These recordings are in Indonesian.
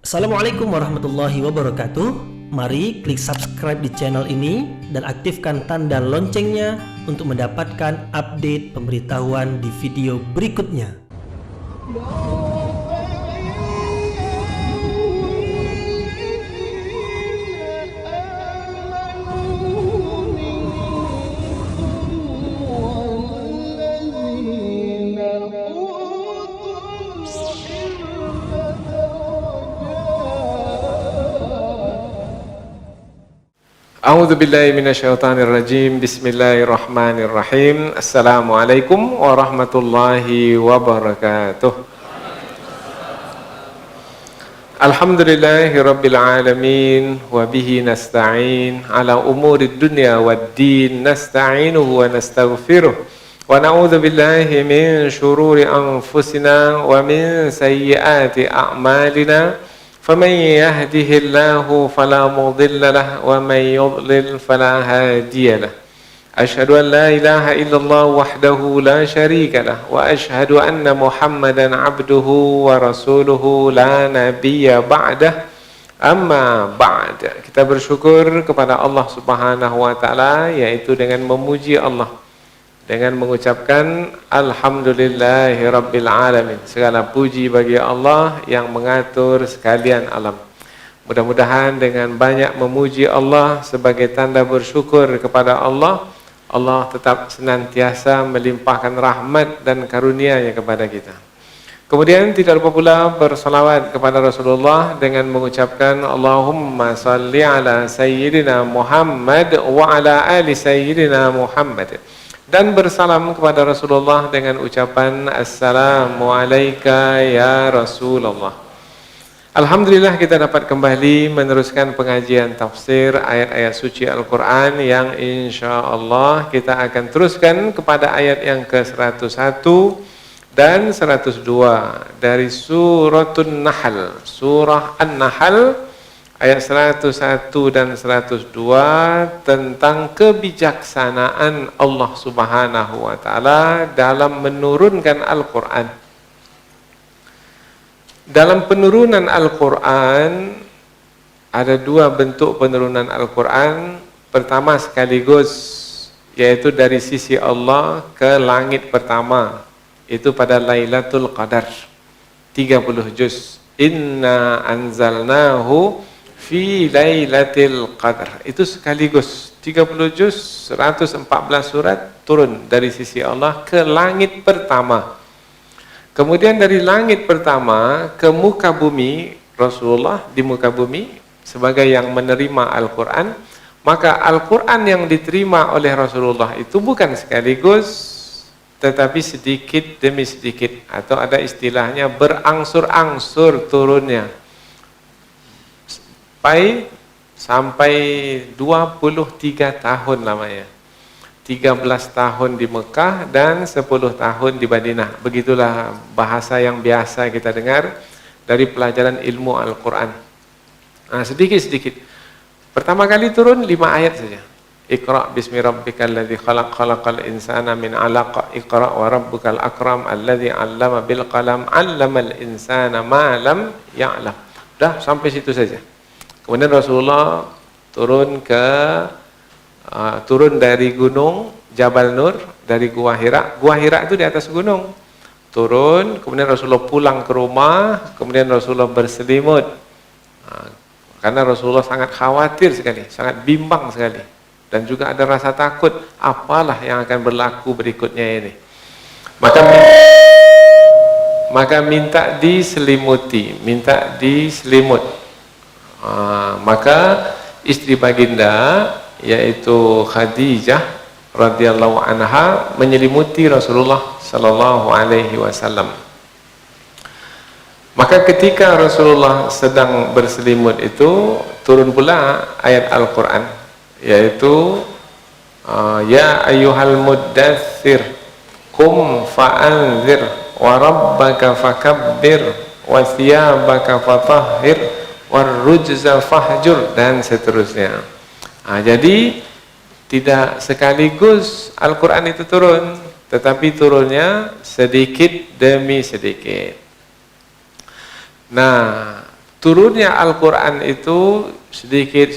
Assalamualaikum warahmatullahi wabarakatuh. Mari klik subscribe di channel ini dan aktifkan tanda loncengnya untuk mendapatkan update pemberitahuan di video berikutnya. A'udzu billahi minasyaitonir rajim. Bismillahirrahmanirrahim. Assalamualaikum warahmatullahi wabarakatuh. Alhamdulillahi rabbil alamin wa bihi nasta'in ala umurid dunya waddin nasta'inuhu wa nastaghfiruh wa na'udzu billahi min syururi anfusina wa min sayyiati a'malina. فمن يهده الله فلا مضل له ومن يضلل فلا هادي له أشهد أن لا إله إلا الله وحده لا شريك له وأشهد أن محمدا عبده ورسوله لا نبي بعده أما بعد. Kita bersyukur kepada Allah Subhanahu wa taala, yaitu dengan memuji Allah, dengan mengucapkan Alhamdulillahi Rabbil Alamin. Segala puji bagi Allah yang mengatur sekalian alam. Mudah-mudahan dengan banyak memuji Allah sebagai tanda bersyukur kepada Allah, Allah tetap senantiasa melimpahkan rahmat dan karunia-Nya kepada kita. Kemudian tidak lupa pula bersalawat kepada Rasulullah dengan mengucapkan Allahumma salli ala Sayyidina Muhammad wa ala ali Sayyidina Muhammad, dan bersalam kepada Rasulullah dengan ucapan Assalamualaikum ya Rasulullah. Alhamdulillah kita dapat kembali meneruskan pengajian tafsir ayat-ayat suci Al-Quran yang insya Allah kita akan teruskan kepada ayat yang ke-101 dan 102 dari Suratun Nahl, Surah An-Nahl, ayat 101 dan 102 tentang kebijaksanaan Allah Subhanahu wa taala dalam menurunkan Al-Qur'an. Dalam penurunan Al-Qur'an ada dua bentuk penurunan Al-Qur'an. Pertama sekaligus, yaitu dari sisi Allah ke langit pertama, itu pada Lailatul Qadar 30 juz. Inna anzalnahu fi Lailatul Qadar, itu sekaligus 30 juz, 114 surat turun dari sisi Allah ke langit pertama. Kemudian dari langit pertama ke muka bumi, Rasulullah di muka bumi sebagai yang menerima Al-Quran. Maka Al-Quran yang diterima oleh Rasulullah itu bukan sekaligus, tetapi sedikit demi sedikit, atau ada istilahnya berangsur-angsur turunnya, sampai 23 tahun lamanya. 13 tahun di Mekah dan 10 tahun di Madinah. Begitulah bahasa yang biasa kita dengar dari pelajaran ilmu Al-Quran. Nah, sedikit-sedikit. Pertama kali turun 5 ayat saja. Iqra' bismi rabbikal ladzi khalaq, khalaqal insana min 'alaq, iqra' wa rabbukal akram alladzi 'allama bil qalam, 'allamal insana ma lam ya'lam. Dah sampai situ saja. Kemudian Rasulullah turun dari gunung Jabal Nur, dari Gua Hira. Gua Hira itu di atas gunung. Turun, kemudian Rasulullah pulang ke rumah, kemudian Rasulullah berselimut. Karena Rasulullah sangat khawatir sekali, sangat bimbang sekali. Dan juga ada rasa takut, apalah yang akan berlaku berikutnya ini. Maka minta diselimuti, maka istri baginda yaitu Khadijah radhiyallahu anha menyelimuti Rasulullah sallallahu alaihi wasallam. Maka ketika Rasulullah sedang berselimut itu turun pula ayat Al-Quran, yaitu ya ayyuhal muddaththir qum fa'anzir wa rabbaka fakabbir wa thiyabaka fatahhir warrujza fahjur, dan seterusnya. Jadi tidak sekaligus Al-Quran itu turun, tetapi turunnya sedikit demi sedikit. Nah, turunnya Al-Quran itu sedikit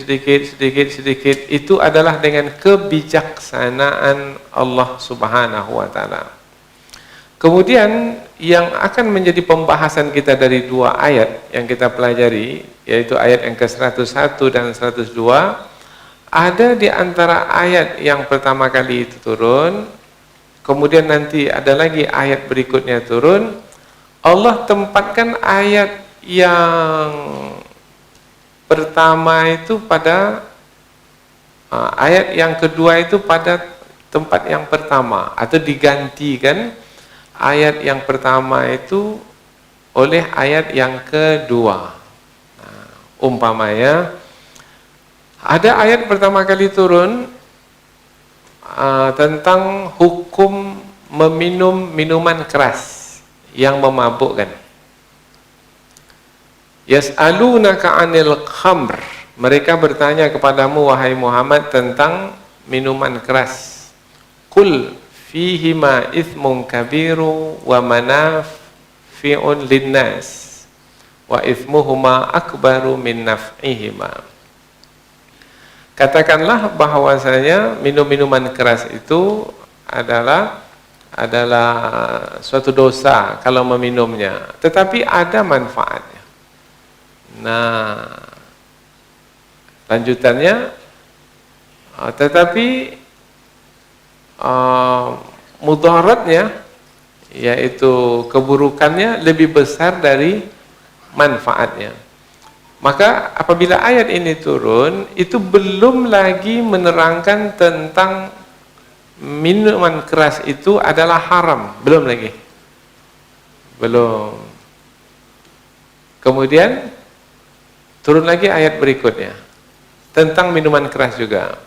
itu adalah dengan kebijaksanaan Allah Subhanahu wa Ta'ala. Kemudian yang akan menjadi pembahasan kita dari dua ayat yang kita pelajari, yaitu ayat yang ke-101 dan 102, ada di antara ayat yang pertama kali itu turun, kemudian nanti ada lagi ayat berikutnya turun, Allah tempatkan ayat yang pertama itu pada ayat yang kedua itu pada tempat yang pertama, atau digantikan ayat yang pertama itu oleh ayat yang kedua. Nah, umpamanya ada ayat pertama kali turun tentang hukum meminum minuman keras yang memabukkan. Yas'alunaka 'anil khamr. Mereka bertanya kepadamu wahai Muhammad tentang minuman keras. Qul fihima ithmun kabiru wa manafi'un linnas wa ithmuhuma akbaru min naf'ihima. Katakanlah bahwasanya minum-minuman keras itu adalah suatu dosa kalau meminumnya, tetapi ada manfaatnya. Nah, lanjutannya, tetapi mudaratnya, yaitu keburukannya lebih besar dari manfaatnya. Maka apabila ayat ini turun, itu belum lagi menerangkan tentang minuman keras itu adalah haram, belum lagi, belum. Kemudian turun lagi ayat berikutnya tentang minuman keras juga.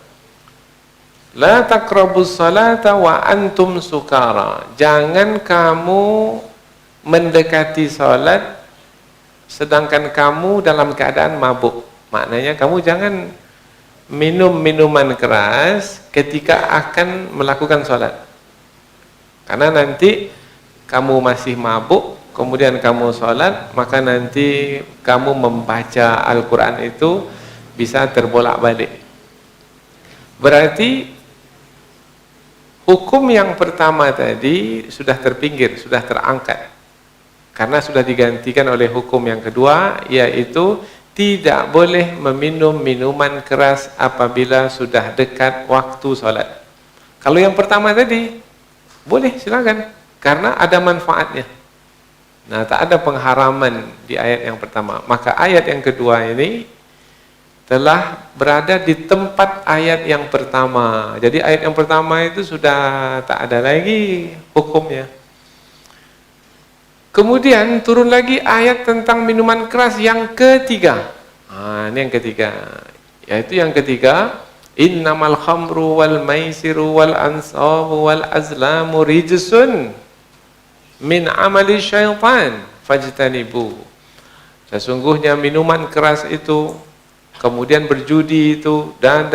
La taqrabus salata wa antum sukara. Jangan kamu mendekati salat sedangkan kamu dalam keadaan mabuk. Maknanya kamu jangan minum minuman keras ketika akan melakukan salat. Karena nanti kamu masih mabuk, kemudian kamu sholat, maka nanti kamu membaca Al-Quran itu bisa terbolak-balik. Berarti hukum yang pertama tadi sudah terpinggir, sudah terangkat, karena sudah digantikan oleh hukum yang kedua, yaitu tidak boleh meminum minuman keras apabila sudah dekat waktu sholat. Kalau yang pertama tadi boleh, silakan, karena ada manfaatnya. Nah, tak ada pengharaman di ayat yang pertama. Maka ayat yang kedua ini telah berada di tempat ayat yang pertama. Jadi ayat yang pertama itu sudah tak ada lagi hukumnya. Kemudian turun lagi ayat tentang minuman keras yang ketiga. Nah, ini yang ketiga. Yaitu yang ketiga, innamal khamru wal maisiru wal ansabu wal azlamu rijsun min amali syaitan fajtanibu. Sesungguhnya minuman keras itu, kemudian berjudi itu, dan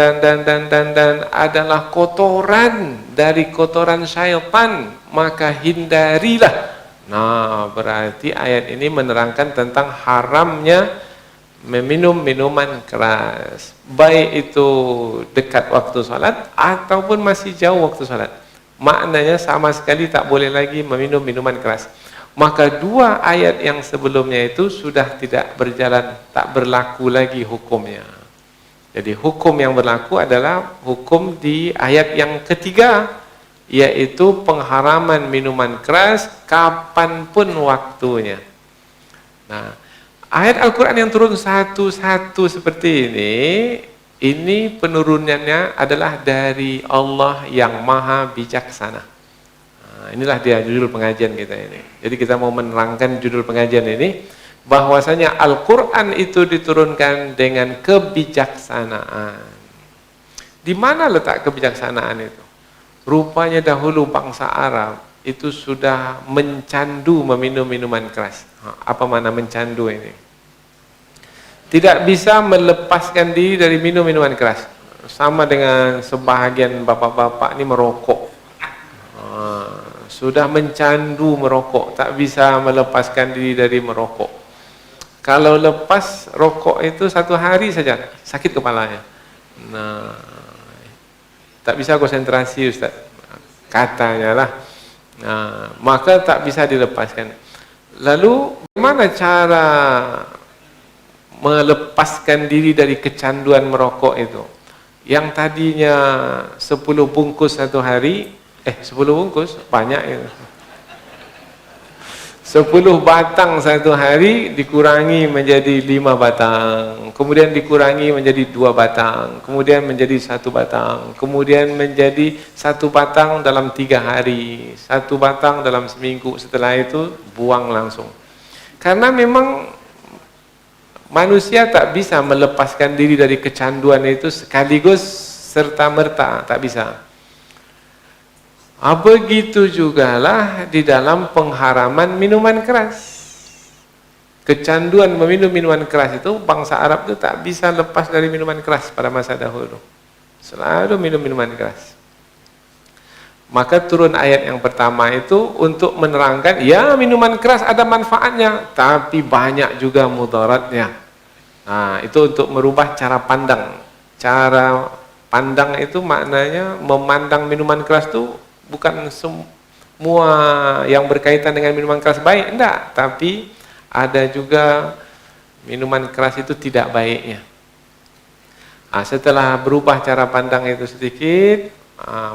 adalah kotoran dari kotoran syaitan, maka hindarilah. Nah, berarti ayat ini menerangkan tentang haramnya meminum minuman keras, baik itu dekat waktu salat ataupun masih jauh waktu salat. Maknanya sama sekali tak boleh lagi meminum minuman keras. Maka dua ayat yang sebelumnya itu sudah tidak berjalan, tak berlaku lagi hukumnya. Jadi hukum yang berlaku adalah hukum di ayat yang ketiga, yaitu pengharaman minuman keras kapanpun waktunya. Nah, ayat Al-Quran yang turun satu-satu seperti ini penurunannya adalah dari Allah yang maha bijaksana. Nah, inilah dia judul pengajian kita ini. Jadi kita mau menerangkan judul pengajian ini, bahwasanya Al-Quran itu diturunkan dengan kebijaksanaan. Di mana letak kebijaksanaan itu? Rupanya dahulu bangsa Arab itu sudah mencandu meminum minuman keras. Apa makna mencandu ini? Tidak bisa melepaskan diri dari minum minuman keras. Sama dengan sebahagian bapak-bapak ini merokok. Sudah mencandu merokok, tak bisa melepaskan diri dari merokok. kalau lepas rokok itu 1 hari saja sakit kepalanya. Nah, tak bisa konsentrasi Ustaz, katanya lah. Nah, maka tak bisa dilepaskan. Lalu bagaimana cara melepaskan diri dari kecanduan merokok itu? Yang tadinya 10 bungkus satu hari, 10 bungkus banyak itu. 10 batang satu hari dikurangi menjadi 5 batang, kemudian dikurangi menjadi 2 batang, kemudian menjadi 1 batang, kemudian menjadi 1 batang dalam 3 hari, 1 batang dalam seminggu. Setelah itu buang langsung. Karena memang manusia tak bisa melepaskan diri dari kecanduan itu sekaligus serta-merta, tak bisa. Begitu jugalah di dalam pengharaman minuman keras. Kecanduan meminum minuman keras itu, bangsa Arab itu tak bisa lepas dari minuman keras pada masa dahulu. Selalu minum minuman keras. Maka turun ayat yang pertama itu untuk menerangkan, ya minuman keras ada manfaatnya, tapi banyak juga mudaratnya. Nah, itu untuk merubah cara pandang. Cara pandang itu maknanya memandang minuman keras itu bukan semua yang berkaitan dengan minuman keras baik, enggak, tapi ada juga minuman keras itu tidak baiknya. Setelah berubah cara pandang itu sedikit,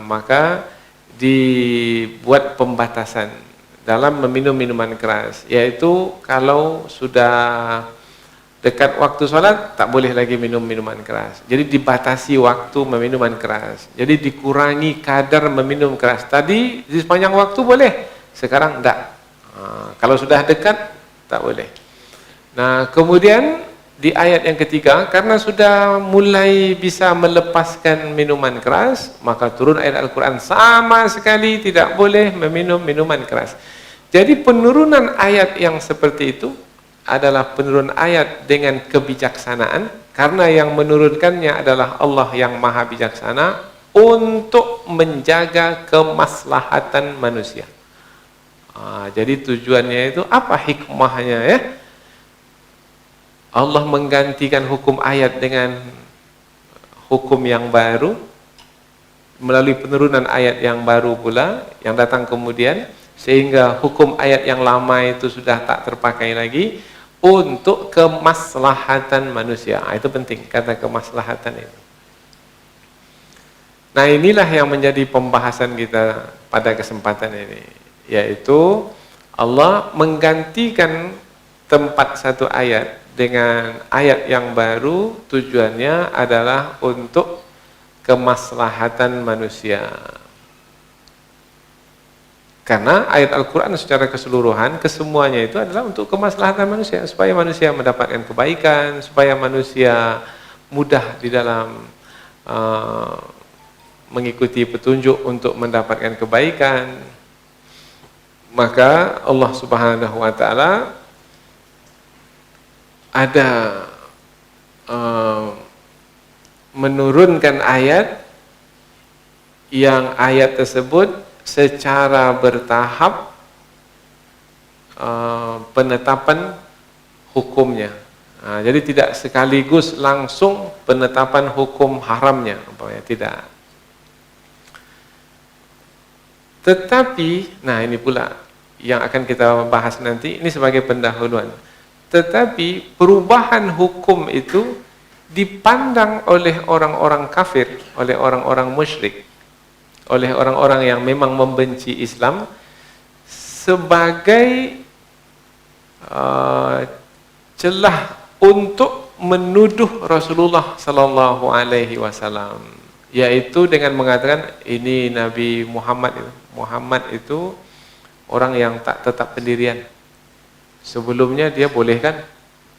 maka dibuat pembatasan dalam meminum minuman keras, yaitu kalau sudah dekat waktu sholat tak boleh lagi minum minuman keras. Jadi dibatasi waktu meminum keras. Jadi dikurangi kadar meminum keras. Tadi di sepanjang waktu boleh, sekarang enggak. Kalau sudah dekat tak boleh. Nah, kemudian di ayat yang ketiga, karena sudah mulai bisa melepaskan minuman keras, maka turun ayat Al-Quran, sama sekali tidak boleh meminum minuman keras. Jadi penurunan ayat yang seperti itu adalah penurunan ayat dengan kebijaksanaan, karena yang menurunkannya adalah Allah yang maha bijaksana untuk menjaga kemaslahatan manusia. Jadi tujuannya itu apa hikmahnya ya? Allah menggantikan hukum ayat dengan hukum yang baru melalui penurunan ayat yang baru pula yang datang kemudian, sehingga hukum ayat yang lama itu sudah tak terpakai lagi untuk kemaslahatan manusia. Itu penting, kata kemaslahatan itu. Nah, inilah yang menjadi pembahasan kita pada kesempatan ini, yaitu Allah menggantikan tempat satu ayat dengan ayat yang baru, tujuannya adalah untuk kemaslahatan manusia. Karena ayat Al-Quran secara keseluruhan, kesemuanya itu adalah untuk kemaslahatan manusia, supaya manusia mendapatkan kebaikan, supaya manusia mudah di dalam mengikuti petunjuk untuk mendapatkan kebaikan. Maka Allah Subhanahu wa Ta'ala ada menurunkan ayat, yang ayat tersebut secara bertahap penetapan hukumnya. Jadi tidak sekaligus langsung penetapan hukum haramnya, tidak. Tetapi, nah ini pula yang akan kita bahas nanti, ini sebagai pendahuluan. Tetapi perubahan hukum itu dipandang oleh orang-orang kafir, oleh orang-orang musyrik, oleh orang-orang yang memang membenci Islam sebagai celah untuk menuduh Rasulullah sallallahu alaihi wasallam, yaitu dengan mengatakan ini Nabi Muhammad itu orang yang tak tetap pendirian. Sebelumnya dia bolehkan,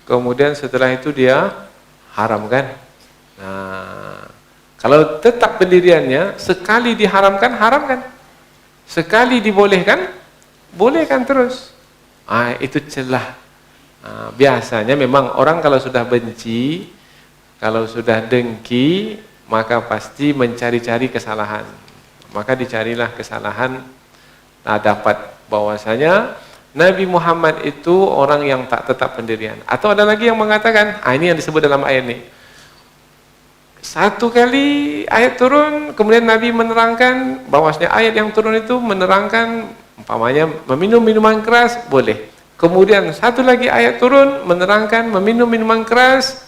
kemudian setelah itu dia haramkan. Nah, kalau tetap pendiriannya, sekali diharamkan, haramkan. Sekali dibolehkan, bolehkan terus. Itu celah. Biasanya memang orang kalau sudah benci, kalau sudah dengki, maka pasti mencari-cari kesalahan. Maka dicarilah kesalahan. Nah, dapat bahwasanya Nabi Muhammad itu orang yang tak tetap pendirian. Atau ada lagi yang mengatakan, ini yang disebut dalam ayat ini. Satu kali ayat turun, kemudian Nabi menerangkan bahwasanya ayat yang turun itu menerangkan umpamanya meminum minuman keras boleh. Kemudian satu lagi ayat turun menerangkan meminum minuman keras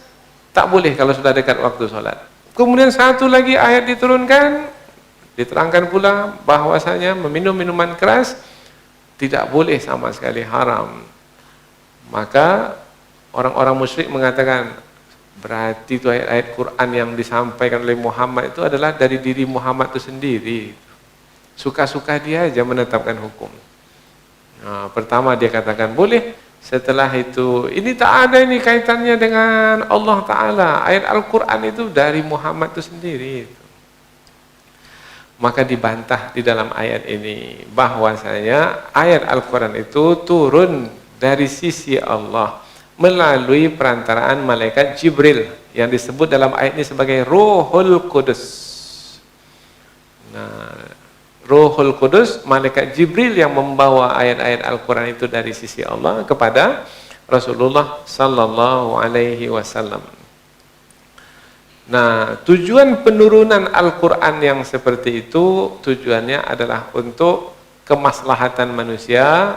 tak boleh kalau sudah dekat waktu sholat. Kemudian satu lagi ayat diturunkan, diterangkan pula bahwasanya meminum minuman keras tidak boleh sama sekali, haram. Maka orang-orang musyrik mengatakan, berarti itu ayat-ayat Quran yang disampaikan oleh Muhammad itu adalah dari diri Muhammad itu sendiri. Suka-suka dia aja menetapkan hukum. Nah, pertama dia katakan boleh, setelah itu ini tak ada ini kaitannya dengan Allah Ta'ala. Ayat Al-Quran itu dari Muhammad itu sendiri. Maka dibantah di dalam ayat ini bahwasanya ayat Al-Quran itu turun dari sisi Allah melalui perantaraan malaikat Jibril yang disebut dalam ayat ini sebagai Ruhul Qudus. Nah, Ruhul Qudus, malaikat Jibril yang membawa ayat-ayat Al-Quran itu dari sisi Allah kepada Rasulullah Sallallahu Alaihi Wasallam. Nah, tujuan penurunan Al-Quran yang seperti itu tujuannya adalah untuk kemaslahatan manusia.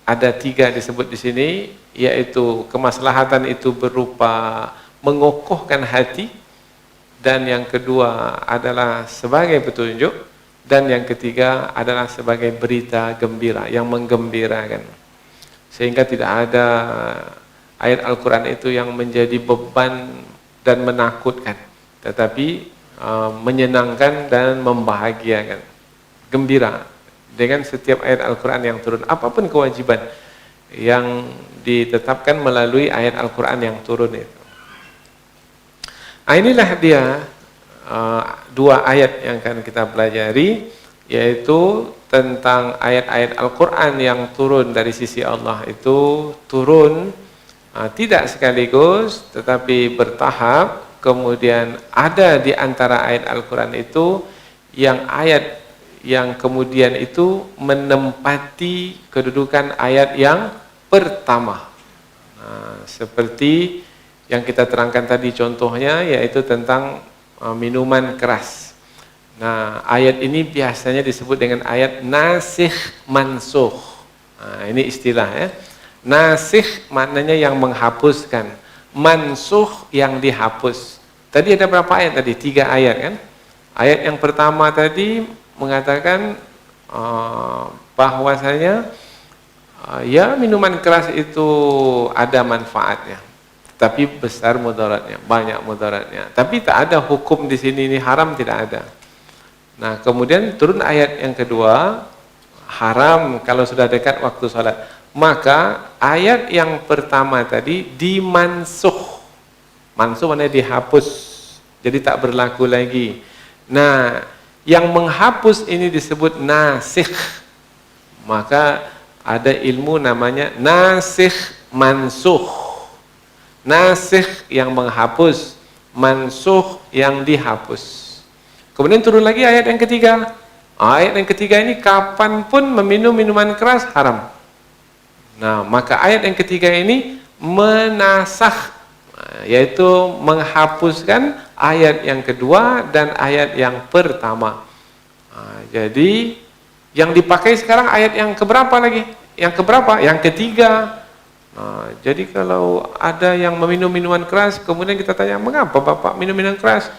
Ada 3 disebut di sini, yaitu kemaslahatan itu berupa mengokohkan hati, dan yang kedua adalah sebagai petunjuk, dan yang ketiga adalah sebagai berita gembira yang menggembirakan, sehingga tidak ada ayat Al-Quran itu yang menjadi beban dan menakutkan, tetapi menyenangkan dan membahagiakan, gembira dengan setiap ayat Al-Quran yang turun, apapun kewajiban yang ditetapkan melalui ayat Al-Quran yang turun itu. Inilah dia 2 ayat yang akan kita pelajari, yaitu tentang ayat-ayat Al-Quran yang turun dari sisi Allah itu turun tidak sekaligus tetapi bertahap. Kemudian ada di antara ayat Al-Quran itu yang ayat yang kemudian itu menempati kedudukan ayat yang pertama. Seperti yang kita terangkan tadi contohnya, yaitu tentang minuman keras. Nah, ayat ini biasanya disebut dengan ayat nasikh mansukh. Ini istilah ya. Nasikh maknanya yang menghapuskan, mansukh yang dihapus. Tadi ada berapa ayat tadi? 3 ayat kan? Ayat yang pertama tadi mengatakan bahwasanya ya minuman keras itu ada manfaatnya, tapi besar mudaratnya, banyak mudaratnya. Tapi tak ada hukum di sini ini haram, tidak ada. Nah, kemudian turun ayat yang kedua, haram kalau sudah dekat waktu sholat. Maka ayat yang pertama tadi dimansuh. Mansuh maknanya dihapus, jadi tak berlaku lagi. Nah, yang menghapus ini disebut nasikh. Maka ada ilmu namanya nasikh mansuh. Nasikh yang menghapus, mansuh yang dihapus. Kemudian turun lagi ayat yang ketiga. Ayat yang ketiga ini kapanpun meminum minuman keras haram. Nah, maka ayat yang ketiga ini menasakh, yaitu menghapuskan ayat yang kedua dan ayat yang pertama. Jadi yang dipakai sekarang ayat yang keberapa lagi? Yang keberapa? Yang ketiga. Jadi kalau ada yang meminum minuman keras, kemudian kita tanya, mengapa Bapak minum minuman keras?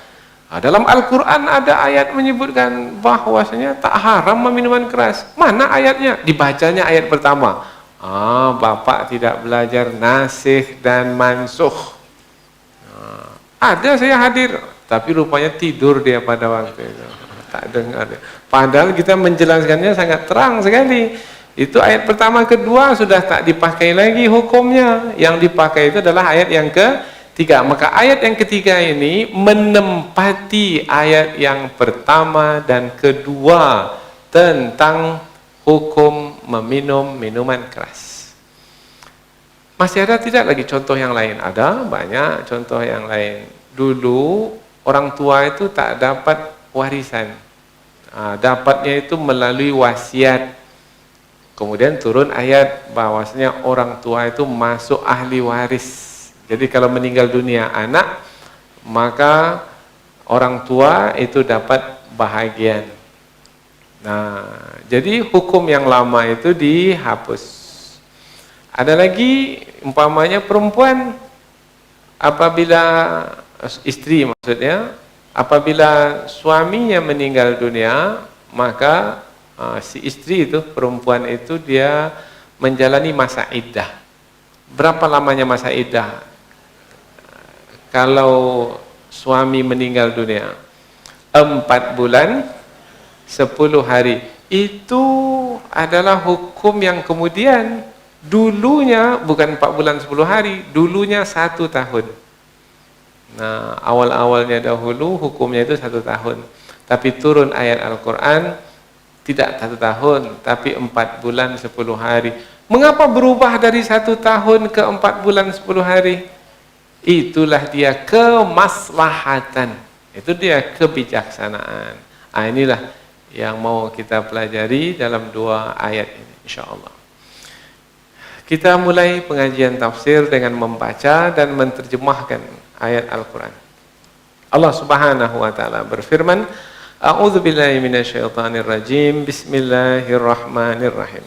Dalam Al-Quran ada ayat menyebutkan bahwasanya tak haram minuman keras. Mana ayatnya? Dibacanya ayat pertama. Bapak tidak belajar nasikh dan mansuh. Ada, saya hadir, tapi rupanya tidur dia pada waktu itu, tak dengar. Padahal kita menjelaskannya sangat terang sekali. Itu ayat pertama, kedua sudah tak dipakai lagi hukumnya. Yang dipakai itu adalah ayat yang ketiga. Maka ayat yang ketiga ini menempati ayat yang pertama dan kedua tentang hukum meminum minuman keras. Masih ada tidak lagi contoh yang lain? Ada banyak contoh yang lain. Dulu orang tua itu tak dapat warisan, dapatnya itu melalui wasiat. Kemudian turun ayat bahwasanya orang tua itu masuk ahli waris. Jadi kalau meninggal dunia anak, maka orang tua itu dapat bahagian. Nah, jadi hukum yang lama itu dihapus. Ada lagi umpamanya perempuan apabila istri maksudnya apabila suaminya meninggal dunia, maka si istri itu perempuan itu dia menjalani masa iddah. Berapa lamanya masa iddah? Kalau suami meninggal dunia 4 bulan 10 hari, itu adalah hukum yang kemudian dulunya bukan 4 bulan 10 hari, dulunya 1 tahun. Nah, awal-awalnya dahulu hukumnya itu 1 tahun, tapi turun ayat Al-Quran tidak 1 tahun, tapi 4 bulan 10 hari. Mengapa berubah dari 1 tahun ke 4 bulan 10 hari? Itulah dia kemaslahatan, itu dia kebijaksanaan. Inilah yang mau kita pelajari dalam 2 ayat ini, insyaAllah. Kita mulai pengajian tafsir dengan membaca dan menterjemahkan ayat Al-Quran. Allah Subhanahu wa Ta'ala berfirman, A'udzu billahi minasyaitonir rajim. Bismillahirrahmanirrahim.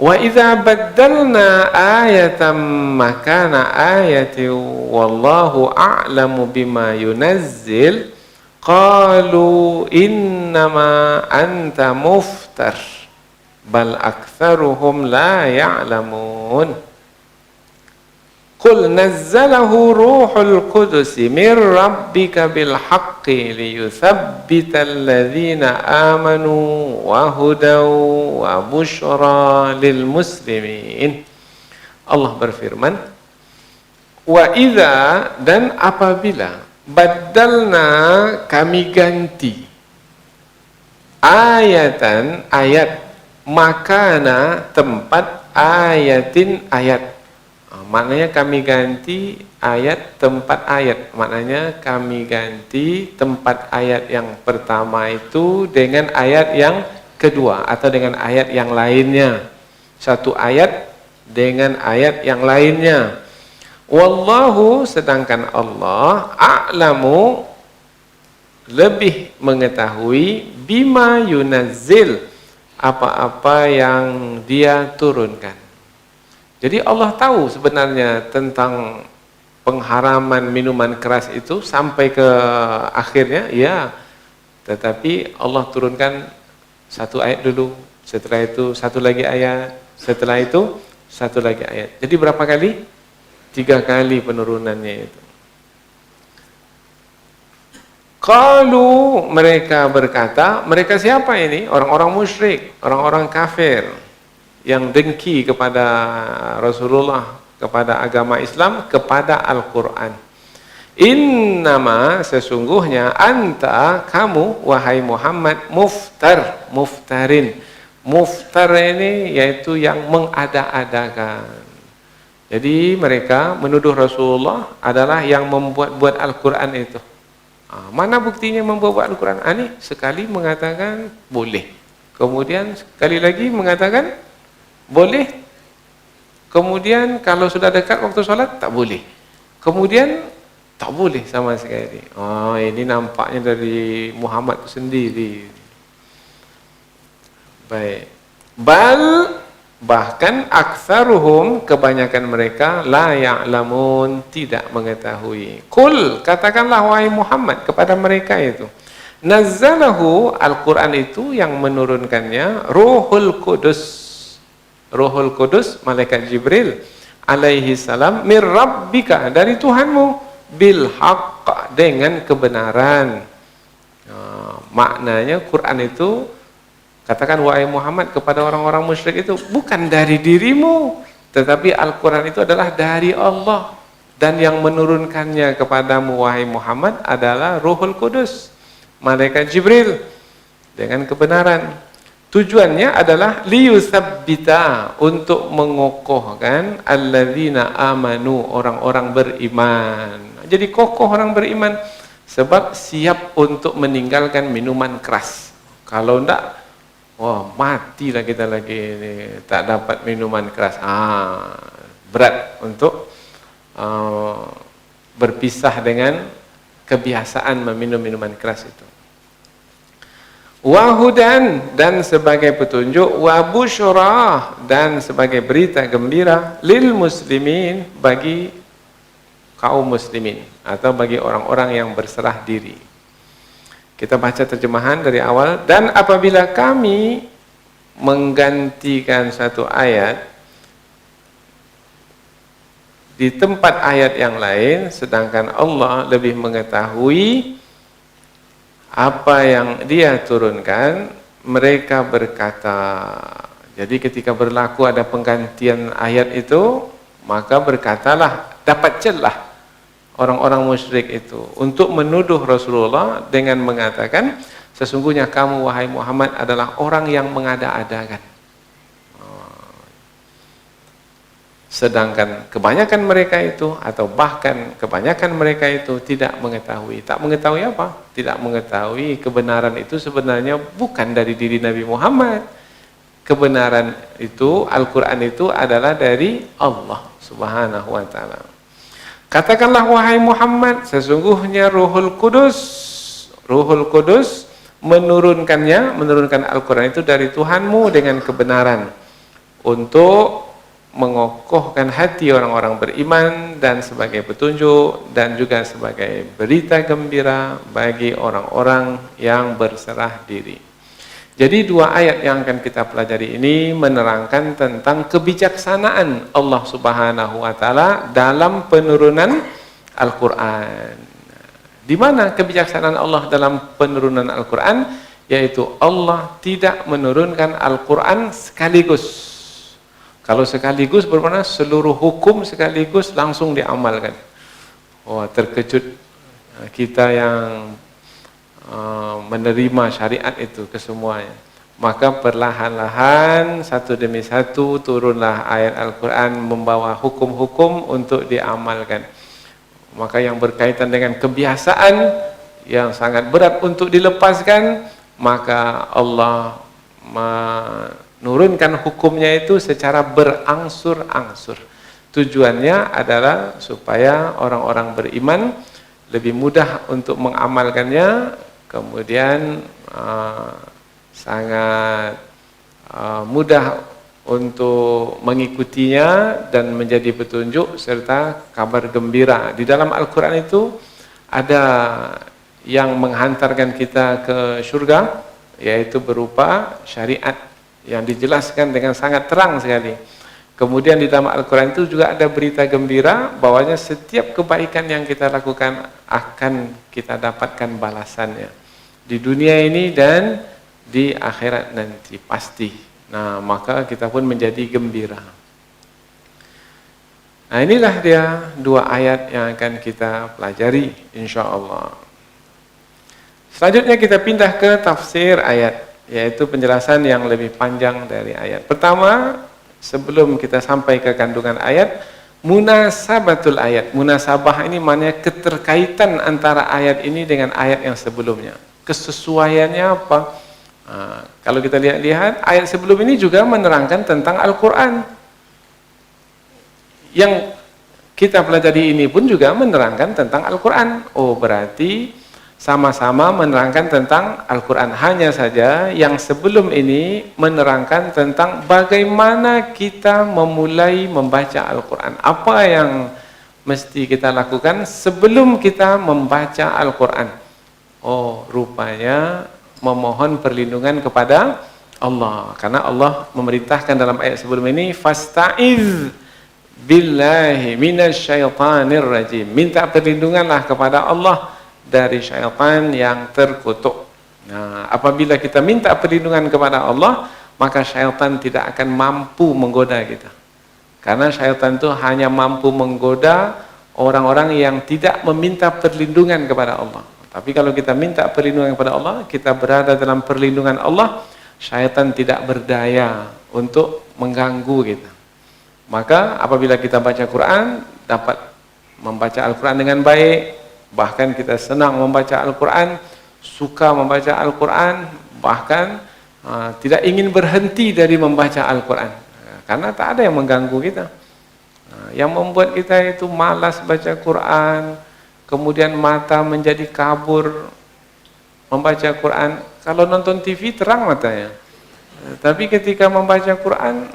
Wa idza baddalna ayatan makana ayati wallahu a'lamu bima yunazzil qalu innama anta muftar bal aktsaruhum la ya'lamun. Qul nazzalahu ruhul qudus min rabbika bil haqqi liyuthabbital ladzina amanu wa hudaw wa busyra lil muslimin. Allah berfirman, wa idza, dan apabila, baddalna, kami ganti, ayatan, ayat, makana, tempat, ayatin, ayat. Maknanya kami ganti ayat tempat ayat. Maknanya kami ganti tempat ayat yang pertama itu dengan ayat yang kedua atau dengan ayat yang lainnya. Satu ayat dengan ayat yang lainnya. Wallahu, sedangkan Allah, a'lamu, lebih mengetahui, bima yunazzil, apa-apa yang dia turunkan. Jadi Allah tahu sebenarnya tentang pengharaman minuman keras itu sampai ke akhirnya, ya. Tetapi Allah turunkan 1 ayat dulu, setelah itu 1 lagi ayat, setelah itu 1 lagi ayat. Jadi berapa kali? 3 kali penurunannya itu. Qalu, mereka berkata, mereka siapa ini? Orang-orang musyrik, orang-orang kafir yang dengki kepada Rasulullah, kepada agama Islam, kepada Al-Quran. Innama, sesungguhnya, anta, kamu, wahai Muhammad, muftar, muftarin. Muftar ini yaitu yang mengada-adakan. Jadi mereka menuduh Rasulullah adalah yang membuat Al-Quran itu. Mana buktinya membuat Al-Quran? Ini sekali mengatakan boleh, kemudian sekali lagi mengatakan boleh, kemudian kalau sudah dekat waktu sholat tak boleh, kemudian tak boleh sama sekali. Ini nampaknya dari Muhammad itu sendiri. Baik. Bal, bahkan aktsaruhum, kebanyakan mereka, la ya'lamun, tidak mengetahui. Qul, katakanlah wahai Muhammad kepada mereka itu, nazzalahu, Al-Quran itu yang menurunkannya, Ruhul Qudus. Ruhul Qudus, malaikat Jibril alaihi salam, mir rabbika, dari Tuhanmu, bil haqq, dengan kebenaran. Maknanya Quran itu, katakan wahai Muhammad kepada orang-orang musyrik itu, bukan dari dirimu, tetapi Al-Quran itu adalah dari Allah, dan yang menurunkannya kepadamu wahai Muhammad adalah Ruhul Qudus, malaikat Jibril, dengan kebenaran. Tujuannya adalah liyusabbita, untuk mengokohkan alladzina amanu, orang-orang beriman. Jadi kokoh orang beriman, sebab siap untuk meninggalkan minuman keras. Kalau enggak, wah matilah kita lagi ini, tak dapat minuman keras. Berat untuk berpisah dengan kebiasaan meminum minuman keras itu. Wahudan, dan sebagai petunjuk, wa busyra, dan sebagai berita gembira, lil muslimin, bagi kaum muslimin atau bagi orang-orang yang berserah diri. Kita baca terjemahan dari awal. Dan apabila kami menggantikan satu ayat di tempat ayat yang lain, sedangkan Allah lebih mengetahui apa yang dia turunkan, mereka berkata. Jadi ketika berlaku ada penggantian ayat itu, maka berkatalah, dapat celah orang-orang musyrik itu untuk menuduh Rasulullah dengan mengatakan, sesungguhnya kamu wahai Muhammad adalah orang yang mengada-adakan. Sedangkan kebanyakan mereka itu, atau bahkan kebanyakan mereka itu tidak mengetahui. Tak mengetahui apa? Tidak mengetahui kebenaran itu sebenarnya bukan dari diri Nabi Muhammad. Kebenaran itu, Al-Quran itu adalah dari Allah Subhanahu wa ta'ala. Katakanlah wahai Muhammad, sesungguhnya Ruhul Kudus menurunkan Al-Quran itu dari Tuhanmu dengan kebenaran untuk mengokohkan hati orang-orang beriman dan sebagai petunjuk dan juga sebagai berita gembira bagi orang-orang yang berserah diri. Jadi dua ayat yang akan kita pelajari ini menerangkan tentang kebijaksanaan Allah Subhanahu wa ta'ala dalam penurunan Al-Quran. Di mana kebijaksanaan Allah dalam penurunan Al-Quran? Yaitu Allah tidak menurunkan Al-Quran sekaligus. Kalau sekaligus bermakna seluruh hukum sekaligus langsung diamalkan. Wah, terkejut kita yang menerima syariat itu kesemuanya. Maka perlahan-lahan satu demi satu turunlah ayat Al-Quran membawa hukum-hukum untuk diamalkan. Maka yang berkaitan dengan kebiasaan yang sangat berat untuk dilepaskan, maka Allah menurunkan hukumnya itu secara berangsur-angsur. Tujuannya adalah supaya orang-orang beriman lebih mudah untuk mengamalkannya, kemudian sangat mudah untuk mengikutinya dan menjadi petunjuk serta kabar gembira. Di dalam Al-Quran itu ada yang menghantarkan kita ke surga, yaitu berupa syariat yang dijelaskan dengan sangat terang sekali. Kemudian di dalam Al-Quran itu juga ada berita gembira bahwanya setiap kebaikan yang kita lakukan akan kita dapatkan balasannya di dunia ini dan di akhirat nanti pasti. Nah, maka kita pun menjadi gembira. Nah, inilah dia dua ayat yang akan kita pelajari insyaallah. Selanjutnya kita pindah ke tafsir ayat, yaitu penjelasan yang lebih panjang dari ayat. Pertama, sebelum kita sampai ke kandungan ayat, munasabatul ayat. Munasabah ini maknanya keterkaitan antara ayat ini dengan ayat yang sebelumnya. Kesesuaiannya apa? Nah, kalau kita lihat ayat sebelum ini juga menerangkan tentang Al-Quran. Yang kita pelajari ini pun juga menerangkan tentang Al-Quran. Oh, berarti sama-sama menerangkan tentang Al-Quran. Hanya saja yang sebelum ini menerangkan tentang bagaimana kita memulai membaca Al-Quran. Apa yang mesti kita lakukan sebelum kita membaca Al-Quran? Oh, rupanya memohon perlindungan kepada Allah. Karena Allah memerintahkan dalam ayat sebelum ini, fasta'iz billahi minasyaitanir rajim. Minta perlindunganlah kepada Allah dari syaitan yang terkutuk. Nah, apabila kita minta perlindungan kepada Allah, maka syaitan tidak akan mampu menggoda kita. Karena syaitan itu hanya mampu menggoda orang-orang yang tidak meminta perlindungan kepada Allah. Tapi kalau kita minta perlindungan kepada Allah, kita berada dalam perlindungan Allah, syaitan tidak berdaya untuk mengganggu kita. Maka apabila kita baca Quran, dapat membaca Al-Quran dengan baik, bahkan kita senang membaca Al-Quran, suka membaca Al-Quran, bahkan tidak ingin berhenti dari membaca Al-Quran, karena tak ada yang mengganggu kita. Yang membuat kita itu malas baca Quran, kemudian mata menjadi kabur membaca Quran. Kalau nonton TV terang matanya, tapi ketika membaca Quran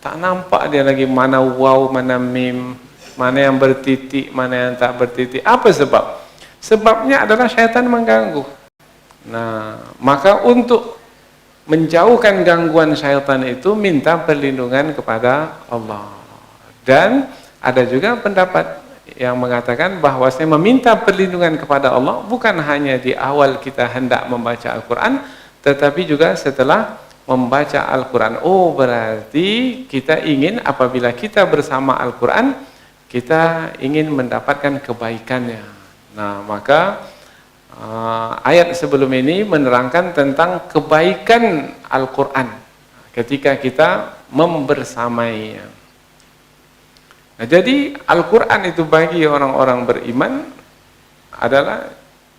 tak nampak dia lagi mana waw, mana mim, mana yang bertitik, mana yang tak bertitik. Apa sebab? Sebabnya adalah syaitan mengganggu. Nah, maka untuk menjauhkan gangguan syaitan itu minta perlindungan kepada Allah. Dan ada juga pendapat yang mengatakan bahwasanya meminta perlindungan kepada Allah bukan hanya di awal kita hendak membaca Al-Quran, tetapi juga setelah membaca Al-Quran. Oh, berarti kita ingin apabila kita bersama Al-Quran, kita ingin mendapatkan kebaikannya. Nah, maka ayat sebelum ini menerangkan tentang kebaikan Al-Quran ketika kita membersamainya. Nah, jadi Al-Quran itu bagi orang-orang beriman adalah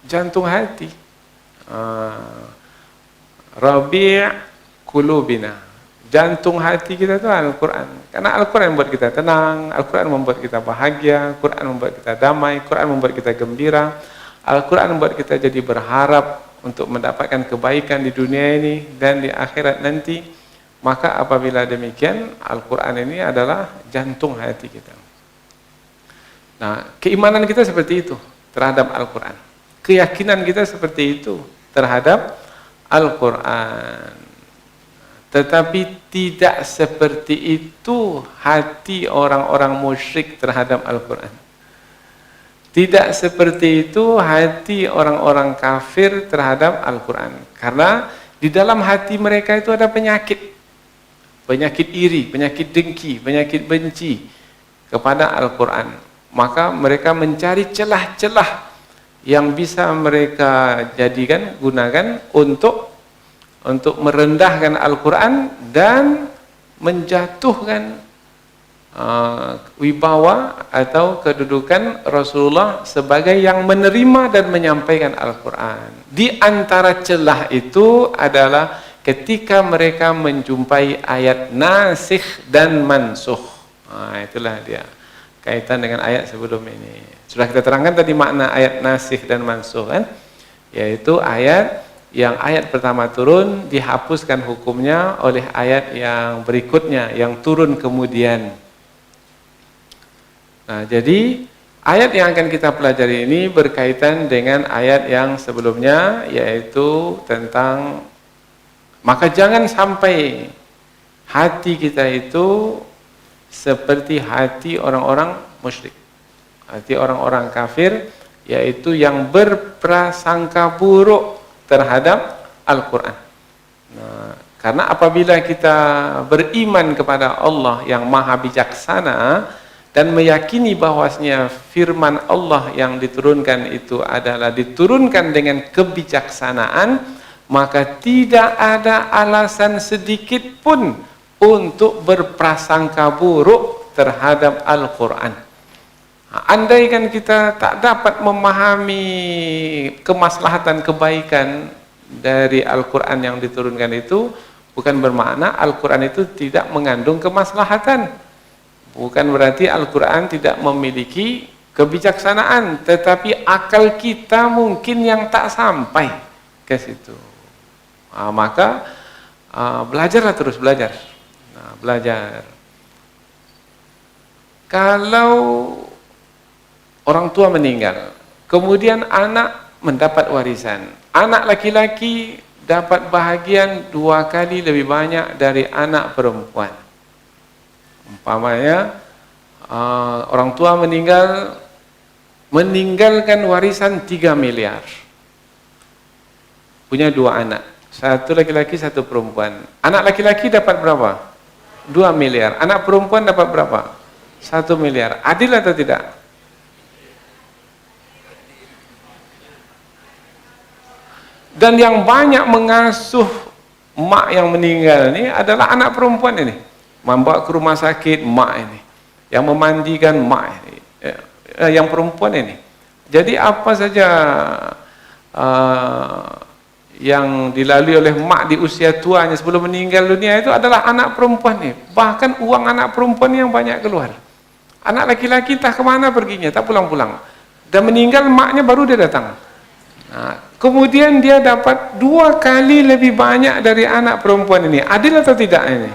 jantung hati, Rabi' qulubina, jantung hati kita itu Al-Quran. Karena Al-Quran membuat kita tenang, Al-Quran membuat kita bahagia, Al-Quran membuat kita damai, Al-Quran membuat kita gembira, Al-Quran membuat kita jadi berharap untuk mendapatkan kebaikan di dunia ini dan di akhirat nanti. Maka apabila demikian, Al-Quran ini adalah jantung hati kita. Nah, keimanan kita seperti itu terhadap Al-Quran, keyakinan kita seperti itu terhadap Al-Quran. Tetapi tidak seperti itu hati orang-orang musyrik terhadap Al-Quran. Tidak seperti itu hati orang-orang kafir terhadap Al-Quran. Karena di dalam hati mereka itu ada penyakit. Penyakit iri, penyakit dengki, penyakit benci kepada Al-Quran. Maka mereka mencari celah-celah yang bisa mereka jadikan, gunakan untuk merendahkan Al-Quran dan menjatuhkan wibawa atau kedudukan Rasulullah sebagai yang menerima dan menyampaikan Al-Quran. Di antara celah itu adalah ketika mereka menjumpai ayat nasikh dan mansukh. Itulah dia kaitan dengan ayat sebelum ini. Sudah kita terangkan tadi makna ayat nasikh dan mansukh kan? Yaitu ayat yang ayat pertama turun dihapuskan hukumnya oleh ayat yang berikutnya yang turun kemudian. Nah, jadi ayat yang akan kita pelajari ini berkaitan dengan ayat yang sebelumnya, yaitu tentang maka jangan sampai hati kita itu seperti hati orang-orang musyrik, hati orang-orang kafir, yaitu yang berprasangka buruk terhadap Al-Quran. Nah, karena apabila kita beriman kepada Allah yang maha bijaksana dan meyakini bahwasanya firman Allah yang diturunkan itu adalah diturunkan dengan kebijaksanaan, maka tidak ada alasan sedikit pun untuk berprasangka buruk terhadap Al-Quran. Andaikan kita tak dapat memahami kemaslahatan kebaikan dari Al-Quran yang diturunkan itu, bukan bermakna Al-Quran itu tidak mengandung kemaslahatan. Bukan berarti Al-Quran tidak memiliki kebijaksanaan, tetapi akal kita mungkin yang tak sampai ke situ. Maka belajarlah, terus belajar. Belajar. Kalau orang tua meninggal, kemudian anak mendapat warisan, anak laki-laki dapat bahagian 2 kali lebih banyak dari anak perempuan. Umpamanya orang tua meninggalkan warisan 3 miliar, punya 2 anak, 1 laki-laki 1 perempuan. Anak laki-laki dapat berapa? 2 miliar. Anak perempuan dapat berapa? 1 miliar. Adil atau tidak? Dan yang banyak mengasuh mak yang meninggal ini adalah anak perempuan ini. Membawa ke rumah sakit mak ini, yang memandikan mak ini, yang perempuan ini. Jadi apa saja yang dilalui oleh mak di usia tuanya sebelum meninggal dunia itu adalah anak perempuan nih. Bahkan uang anak perempuan yang banyak keluar. Anak laki-laki entah kemana perginya, tak pulang-pulang. Dan meninggal maknya baru dia datang. Nah, kemudian dia dapat 2 kali lebih banyak dari anak perempuan ini. Adil atau tidak ini?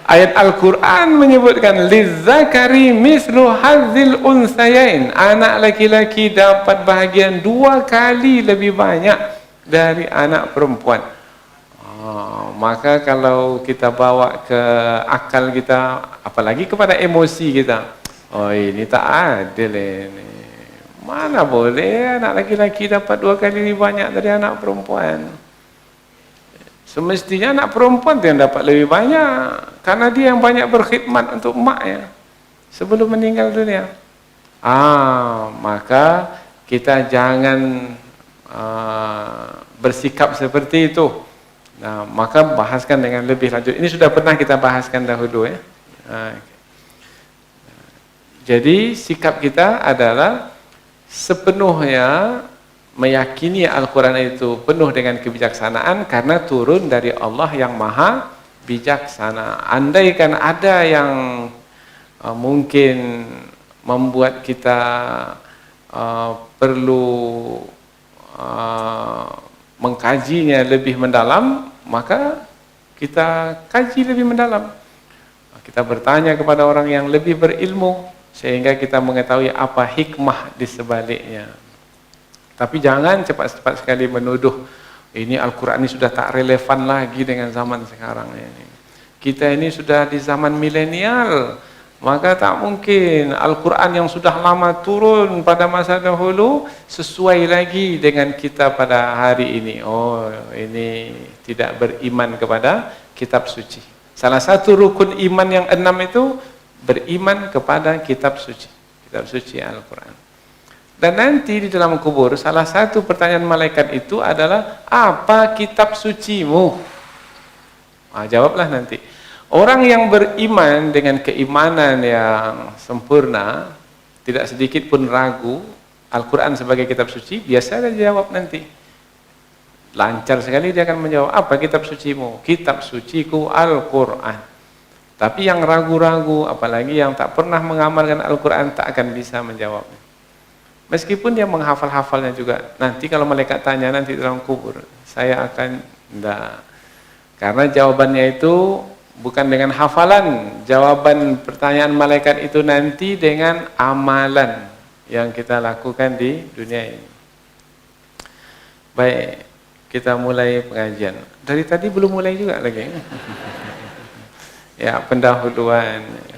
Ayat Al-Quran menyebutkan lizzakari mislu hazzil unsayain. Anak laki-laki dapat bahagian 2 kali lebih banyak dari anak perempuan. Maka kalau kita bawa ke akal kita, apalagi kepada emosi kita, oh ini tak adil ini. Mana boleh anak laki-laki dapat 2 kali lebih banyak dari anak perempuan. Semestinya anak perempuan yang dapat lebih banyak, karena dia yang banyak berkhidmat untuk emaknya sebelum meninggal dunia. Maka kita jangan bersikap seperti itu. Nah, maka bahaskan dengan lebih lanjut. Ini sudah pernah kita bahaskan dahulu ya. Jadi sikap kita adalah sepenuhnya meyakini Al-Quran itu penuh dengan kebijaksanaan karena turun dari Allah yang maha bijaksana. Andaikan ada yang mungkin membuat kita perlu mengkajinya lebih mendalam, maka kita kaji lebih mendalam. Kita bertanya kepada orang yang lebih berilmu sehingga kita mengetahui apa hikmah di sebaliknya. Tapi jangan cepat-cepat sekali menuduh ini Al-Quran ini sudah tak relevan lagi dengan zaman sekarang ini. Kita ini sudah di zaman milenial, maka tak mungkin Al-Quran yang sudah lama turun pada masa dahulu sesuai lagi dengan kita pada hari ini. Oh, ini tidak beriman kepada kitab suci. Salah satu rukun iman yang 6 itu beriman kepada kitab suci Al-Quran. Dan nanti di dalam kubur salah satu pertanyaan malaikat itu adalah apa kitab sucimu? Jawablah nanti. Orang yang beriman dengan keimanan yang sempurna, tidak sedikit pun ragu Al-Quran sebagai kitab suci, biasa dia jawab nanti. Lancar sekali dia akan menjawab, apa kitab sucimu? Kitab suciku Al-Quran. Tapi yang ragu-ragu, apalagi yang tak pernah mengamalkan Al-Quran, tak akan bisa menjawabnya. Meskipun dia menghafal-hafalnya juga. Nanti kalau malaikat tanya nanti dalam kubur, saya akan enggak. Karena jawabannya itu bukan dengan hafalan. Jawaban pertanyaan malaikat itu nanti dengan amalan yang kita lakukan di dunia ini. Baik, kita mulai pengajian. Dari tadi belum mulai juga lagi. Ya, pendahuluan.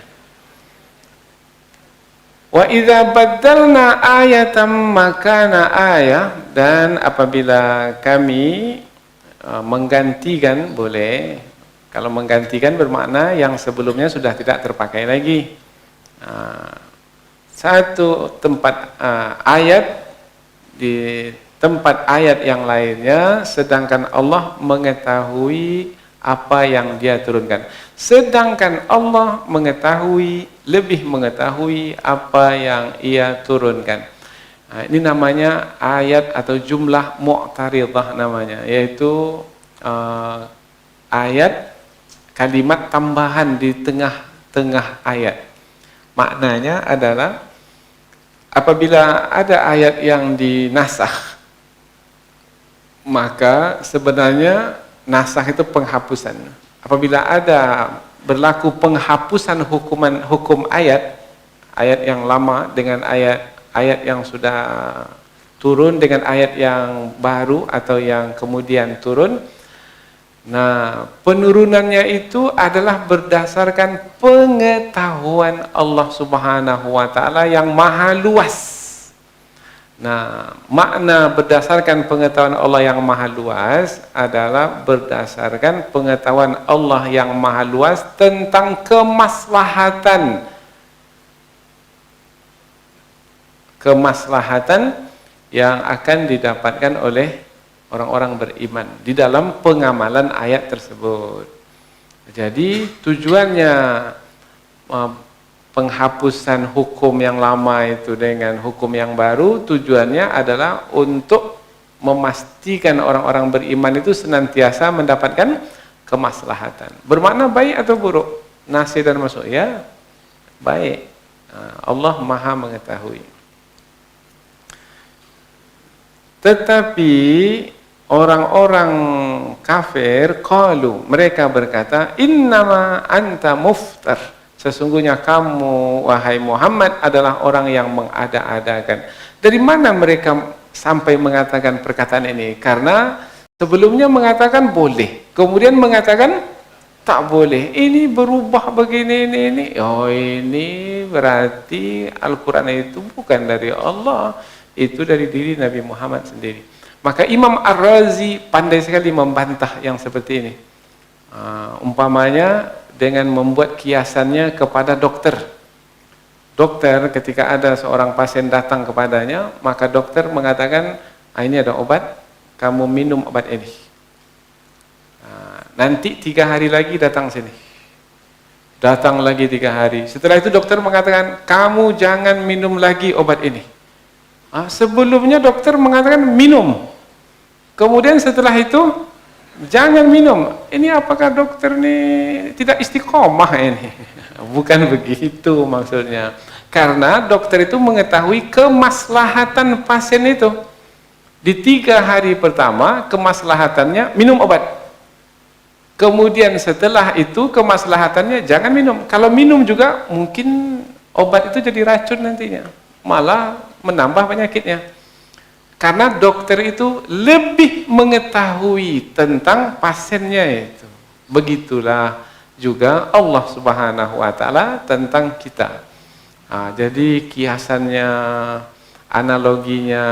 Wa idza baddalna ayatan makana ayah, dan apabila kami menggantikan, boleh kalau menggantikan bermakna yang sebelumnya sudah tidak terpakai lagi. Satu tempat ayat di tempat ayat yang lainnya, sedangkan Allah mengetahui apa yang dia turunkan. Sedangkan Allah lebih mengetahui apa yang ia turunkan. Ini namanya ayat atau jumlah mu'taridah namanya, yaitu ayat kalimat tambahan di tengah-tengah ayat. Maknanya adalah apabila ada ayat yang dinasakh, maka sebenarnya nasakh itu penghapusan. Apabila ada berlaku penghapusan hukum ayat yang lama dengan ayat yang sudah turun dengan ayat yang baru atau yang kemudian turun. Nah, penurunannya itu adalah berdasarkan pengetahuan Allah Subhanahu wa taala yang maha luas. Nah, makna berdasarkan pengetahuan Allah yang maha luas adalah berdasarkan pengetahuan Allah yang maha luas tentang kemaslahatan yang akan didapatkan oleh orang-orang beriman di dalam pengamalan ayat tersebut. Jadi tujuannya penghapusan hukum yang lama itu dengan hukum yang baru, tujuannya adalah untuk memastikan orang-orang beriman itu senantiasa mendapatkan kemaslahatan. Bermakna baik atau buruk? Nasih dan masuk, ya baik. Allah Maha mengetahui. Tetapi orang-orang kafir qalu, mereka berkata, innama anta muftar, sesungguhnya kamu wahai Muhammad adalah orang yang mengada-adakan. Dari mana mereka sampai mengatakan perkataan ini? Karena sebelumnya mengatakan boleh, kemudian mengatakan tak boleh. Ini berubah begini ini. Oh, ini berarti Al-Quran itu bukan dari Allah, itu dari diri Nabi Muhammad sendiri. Maka Imam Ar-Razi pandai sekali membantah yang seperti ini. Umpamanya dengan membuat kiasannya kepada dokter. Dokter ketika ada seorang pasien datang kepadanya, maka dokter mengatakan, ini ada obat, kamu minum obat ini. Nanti 3 hari lagi datang sini. Datang lagi 3 hari. Setelah itu dokter mengatakan, kamu jangan minum lagi obat ini. Sebelumnya dokter mengatakan minum. Kemudian setelah itu jangan minum. Ini apakah dokter ini tidak istiqomah ini? Bukan begitu maksudnya. Karena dokter itu mengetahui kemaslahatan pasien itu. Di 3 hari pertama kemaslahatannya minum obat. Kemudian setelah itu kemaslahatannya jangan minum. Kalau minum juga mungkin obat itu jadi racun nantinya. Malah menambah penyakitnya. Karena dokter itu lebih mengetahui tentang pasiennya itu. Begitulah juga Allah Subhanahu wa taala tentang kita. Jadi kiasannya, analoginya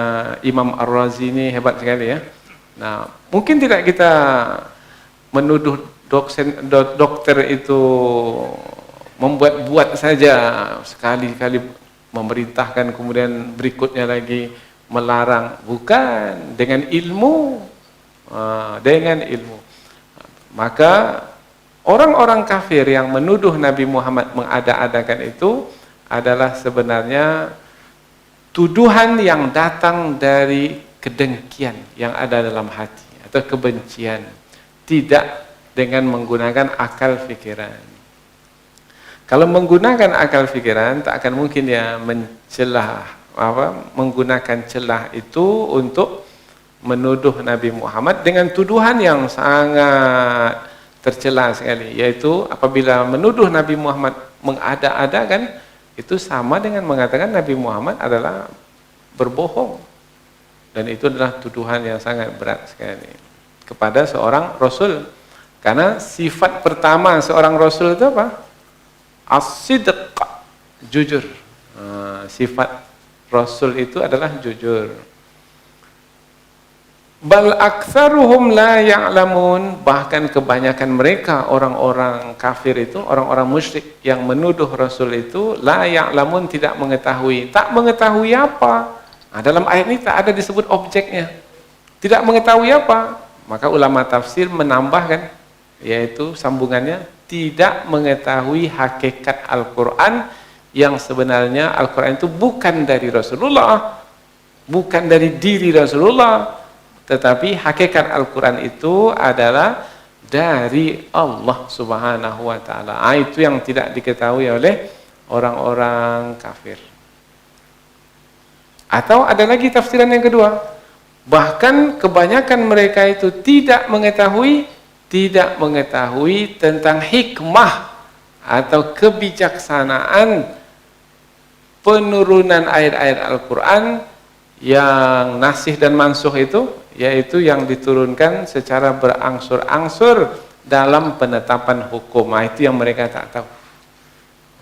Imam Ar-Razi ini hebat sekali ya. Nah, mungkin tidak kita menuduh dokter itu membuat-buat saja, sekali-kali memerintahkan kemudian berikutnya lagi melarang. Bukan, dengan ilmu. Dengan ilmu. Maka orang-orang kafir yang menuduh Nabi Muhammad mengada-adakan itu adalah sebenarnya tuduhan yang datang dari kedengkian yang ada dalam hati atau kebencian, tidak dengan menggunakan akal pikiran. Kalau menggunakan akal pikiran, tak akan mungkin dia menggunakan celah itu untuk menuduh Nabi Muhammad dengan tuduhan yang sangat tercela sekali, yaitu apabila menuduh Nabi Muhammad mengada-adakan, itu sama dengan mengatakan Nabi Muhammad adalah berbohong. Dan itu adalah tuduhan yang sangat berat sekali kepada seorang Rasul. Karena sifat pertama seorang Rasul itu apa? As-sidq, jujur. Sifat Rasul itu adalah jujur. Bal aktsaruhum la ya'lamun, bahkan kebanyakan mereka orang-orang kafir itu, orang-orang musyrik yang menuduh Rasul itu la ya'lamun, tidak mengetahui. Tak mengetahui apa? Dalam ayat ini tak ada disebut objeknya. Tidak mengetahui apa? Maka ulama tafsir menambahkan, yaitu sambungannya, tidak mengetahui hakikat Al-Quran, yang sebenarnya Al-Quran itu bukan dari Rasulullah, bukan dari diri Rasulullah, tetapi hakikat Al-Quran itu adalah dari Allah Subhanahu wa ta'ala. Itu yang tidak diketahui oleh orang-orang kafir. Atau ada lagi tafsiran yang kedua, bahkan kebanyakan mereka itu tidak mengetahui tentang hikmah atau kebijaksanaan penurunan ayat-ayat Al-Quran yang nasih dan mansuh itu, yaitu yang diturunkan secara berangsur-angsur dalam penetapan hukum. Itu yang mereka tak tahu.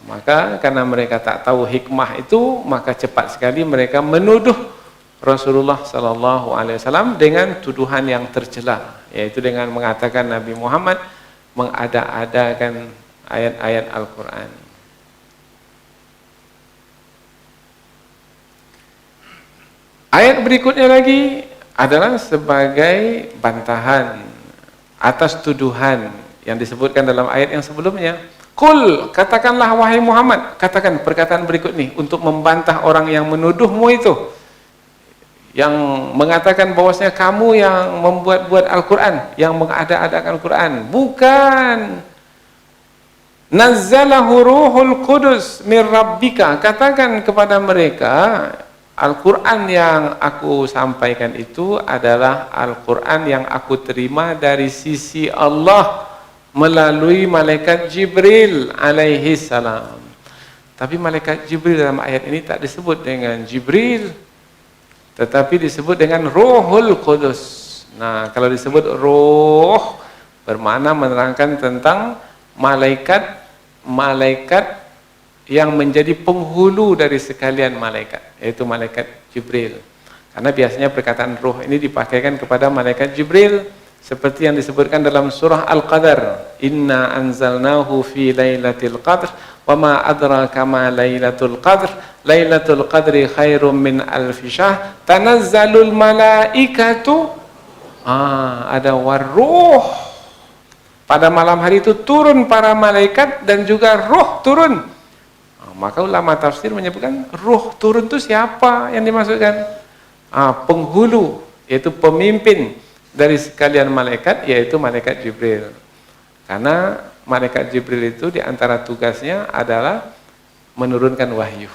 Maka karena mereka tak tahu hikmah itu, maka cepat sekali mereka menuduh Rasulullah SAW dengan tuduhan yang tercela, yaitu dengan mengatakan Nabi Muhammad mengada-adakan ayat-ayat Al-Quran. Ayat berikutnya lagi adalah sebagai bantahan atas tuduhan yang disebutkan dalam ayat yang sebelumnya. Qul, katakanlah wahai Muhammad, katakan perkataan berikut nih untuk membantah orang yang menuduhmu itu, yang mengatakan bahwasanya kamu yang membuat-buat Al-Quran, yang mengada-adakan Al-Quran. Bukan. Nazzalahu ruhul qudus min rabbika. Katakan kepada mereka, Al-Quran yang aku sampaikan itu adalah Al-Quran yang aku terima dari sisi Allah melalui malaikat Jibril alaihi salam. Tapi malaikat Jibril dalam ayat ini tak disebut dengan Jibril, tetapi disebut dengan Ruhul Qudus. Nah, kalau disebut ruh bermakna menerangkan tentang malaikat yang menjadi penghulu dari sekalian malaikat, yaitu malaikat Jibril. Karena biasanya perkataan ruh ini dipakaikan kepada malaikat Jibril, seperti yang disebutkan dalam surah Al-Qadar, inna anzalnahu fi lailatul qadr wa ma adraka ma lailatul qadr lailatul qadri khairum min alfi syahr tanazzalul malaikatu, ada waruh, pada malam hari itu turun para malaikat dan juga ruh turun. Maka ulama tafsir menyebutkan ruh turun itu siapa yang dimaksudkan? Penghulu, yaitu pemimpin dari sekalian malaikat, yaitu malaikat Jibril. Karena malaikat Jibril itu diantara tugasnya adalah menurunkan wahyu.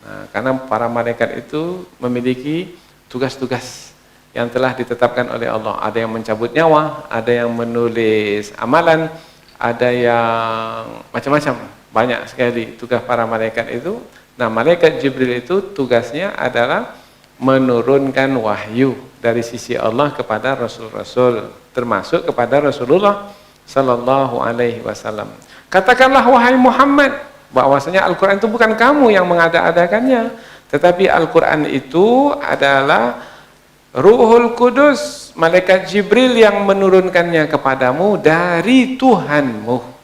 Nah, karena para malaikat itu memiliki tugas-tugas yang telah ditetapkan oleh Allah. Ada yang mencabut nyawa, ada yang menulis amalan, ada yang macam-macam. Banyak sekali tugas para malaikat itu. Nah, malaikat Jibril itu tugasnya adalah menurunkan wahyu dari sisi Allah kepada Rasul-Rasul, termasuk kepada Rasulullah Sallallahu Alaihi Wasallam. Katakanlah wahai Muhammad, bahwasanya Al-Quran itu bukan kamu yang mengada-adakannya, tetapi Al-Quran itu adalah Ruhul Qudus, malaikat Jibril yang menurunkannya kepadamu dari Tuhanmu.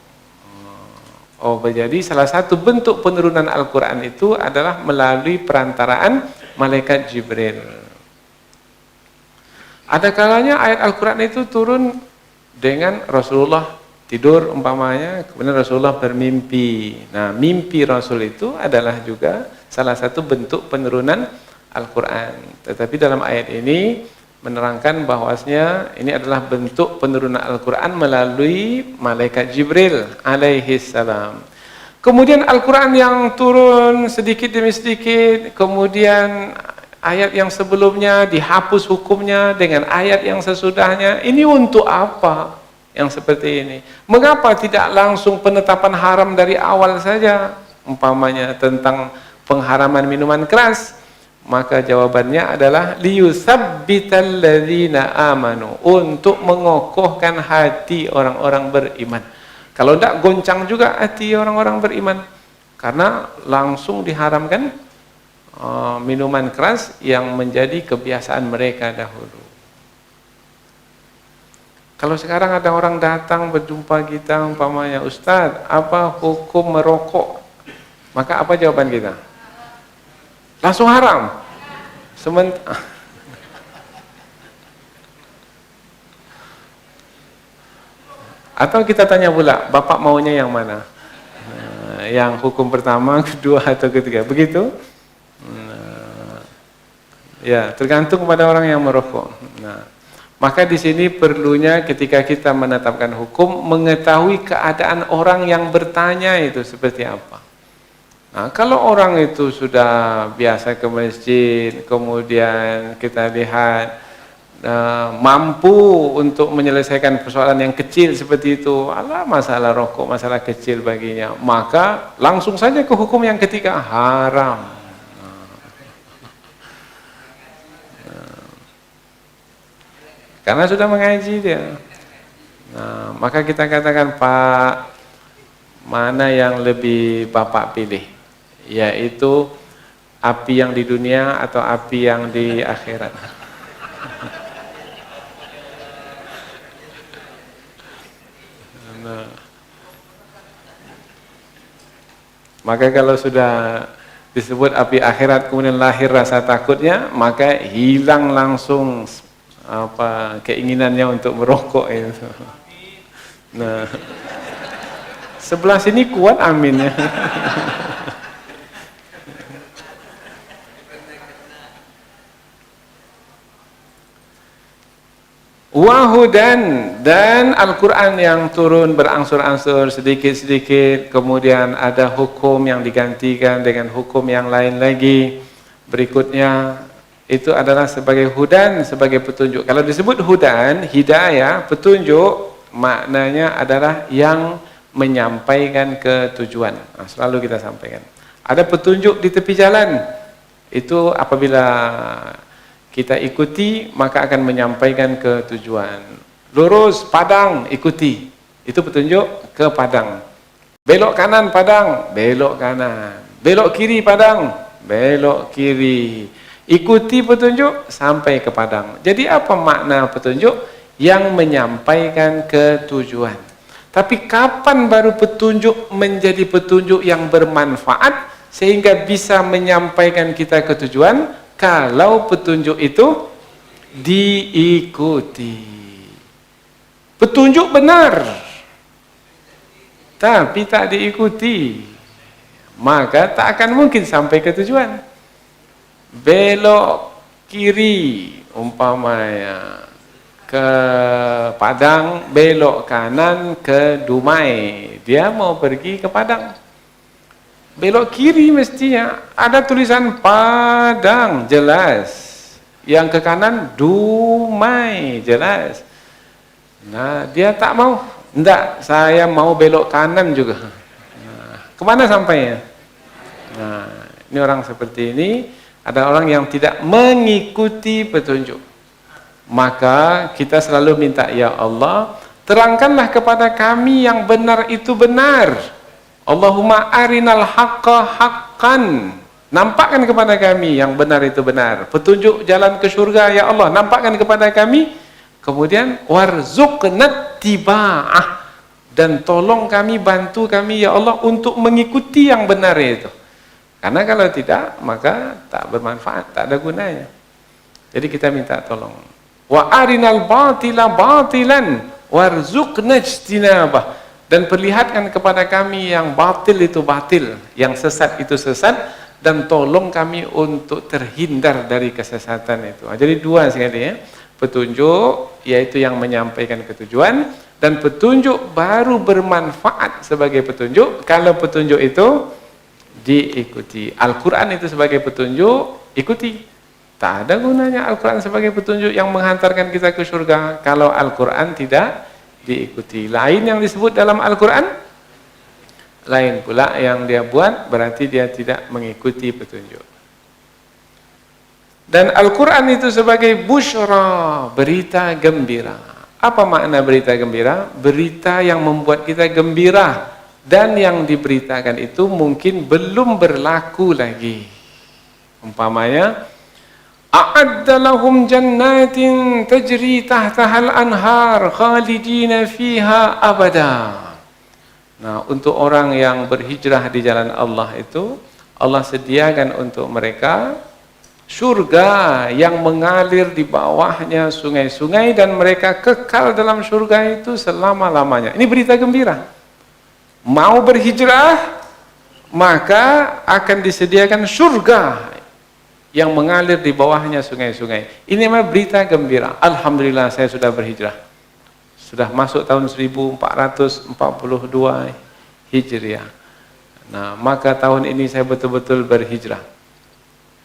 Jadi salah satu bentuk penurunan Al-Quran itu adalah melalui perantaraan malaikat Jibril. Ada kalanya ayat Al-Quran itu turun dengan Rasulullah tidur umpamanya, kemudian Rasulullah bermimpi. Nah, mimpi Rasul itu adalah juga salah satu bentuk penurunan Al-Quran. Tetapi dalam ayat ini menerangkan bahwasanya ini adalah bentuk penurunan Al-Quran melalui malaikat Jibril alaihi salam. Kemudian Al-Quran yang turun sedikit demi sedikit, kemudian ayat yang sebelumnya dihapus hukumnya dengan ayat yang sesudahnya. Ini untuk apa yang seperti ini? Mengapa tidak langsung penetapan haram dari awal saja? Umpamanya tentang pengharaman minuman keras. Maka jawabannya adalah liyusabbital ladzina amanu, untuk mengokohkan hati orang-orang beriman. Kalau tidak goncang juga hati orang-orang beriman, karena langsung diharamkan minuman keras yang menjadi kebiasaan mereka dahulu. Kalau sekarang ada orang datang berjumpa kita umpamanya, Ustadz, apa hukum merokok? Maka apa jawaban kita? Langsung haram. Atau kita tanya pula, Bapak maunya yang mana? Yang hukum pertama, kedua, atau ketiga? Begitu? Ya, tergantung kepada orang yang merokok. Nah, maka di sini perlunya ketika kita menetapkan hukum, mengetahui keadaan orang yang bertanya itu seperti apa. Nah, kalau orang itu sudah biasa ke masjid, kemudian kita lihat mampu untuk menyelesaikan persoalan yang kecil seperti itu, alah masalah rokok, masalah kecil baginya, maka langsung saja ke hukum yang ketiga, haram. Karena sudah mengaji dia. Nah, maka kita katakan, Pak, mana yang lebih Bapak pilih? Yaitu api yang di dunia atau api yang di akhirat. Nah, maka kalau sudah disebut api akhirat kemudian lahir rasa takutnya, maka hilang langsung keinginannya untuk merokok itu. Nah, Sebelah sini kuat aminnya. Wahudan, dan Al-Quran yang turun berangsur-angsur sedikit-sedikit, kemudian ada hukum yang digantikan dengan hukum yang lain lagi berikutnya, itu adalah sebagai hudan, sebagai petunjuk. Kalau disebut hudan, hidayah, petunjuk, maknanya adalah yang menyampaikan ke tujuan. Nah, selalu kita sampaikan. Ada petunjuk di tepi jalan, itu apabila kita ikuti maka akan menyampaikan ke tujuan. Lurus Padang, ikuti, itu petunjuk ke Padang. Belok kanan Padang, belok kanan. Belok kiri Padang, belok kiri. Ikuti petunjuk sampai ke Padang. Jadi apa makna petunjuk? Yang menyampaikan ke tujuan. Tapi kapan baru petunjuk menjadi petunjuk yang bermanfaat sehingga bisa menyampaikan kita ke tujuan? Kalau petunjuk itu diikuti. Petunjuk benar, tapi tak diikuti, maka tak akan mungkin sampai ke tujuan. Belok kiri umpamanya ke Padang, belok kanan ke Dumai. Dia mau pergi ke Padang. Belok kiri mestinya ada tulisan Padang, jelas. Yang ke kanan Dumai, jelas. Nah, dia tak mau. Enggak, saya mau belok kanan juga. Nah, kemana sampainya? Nah, ini orang seperti ini, ada orang yang tidak mengikuti petunjuk. Maka kita selalu minta, ya Allah, terangkanlah kepada kami yang benar itu benar. Allahumma arinal haqqa haqqan. Nampakkan kepada kami yang benar itu benar. Petunjuk jalan ke surga, ya Allah, nampakkan kepada kami. Kemudian warzuqnat tiba'ah, dan tolong kami, bantu kami ya Allah untuk mengikuti yang benar itu. Karena kalau tidak, maka tak bermanfaat, tak ada gunanya. Jadi kita minta tolong. Wa arinal batila batilan warzuqna ijtinabah, dan perlihatkan kepada kami yang batil itu batil, yang sesat itu sesat, dan tolong kami untuk terhindar dari kesesatan itu. Jadi dua sekali ya, petunjuk yaitu yang menyampaikan ke tujuan, dan petunjuk baru bermanfaat sebagai petunjuk kalau petunjuk itu diikuti. Al-Quran itu sebagai petunjuk, ikuti. Tak ada gunanya Al-Quran sebagai petunjuk yang menghantarkan kita ke surga kalau Al-Quran tidak diikuti. Lain yang disebut dalam Al-Quran, lain pula yang dia buat, berarti dia tidak mengikuti petunjuk. Dan Al-Quran itu sebagai busyra, berita gembira. Apa makna berita gembira? Berita yang membuat kita gembira, dan yang diberitakan itu mungkin belum berlaku lagi. Umpamanya, a'adda lahum jannatin tajri tahtahal anhar khalidina fiha abada. Nah, untuk orang yang berhijrah di jalan Allah itu, Allah sediakan untuk mereka surga yang mengalir di bawahnya sungai-sungai, dan mereka kekal dalam surga itu selama-lamanya. Ini berita gembira. Mau berhijrah, maka akan disediakan surga yang mengalir di bawahnya sungai-sungai. Ini memang berita gembira. Alhamdulillah saya sudah berhijrah. Sudah masuk tahun 1442 Hijriah. Nah, maka tahun ini saya betul-betul berhijrah.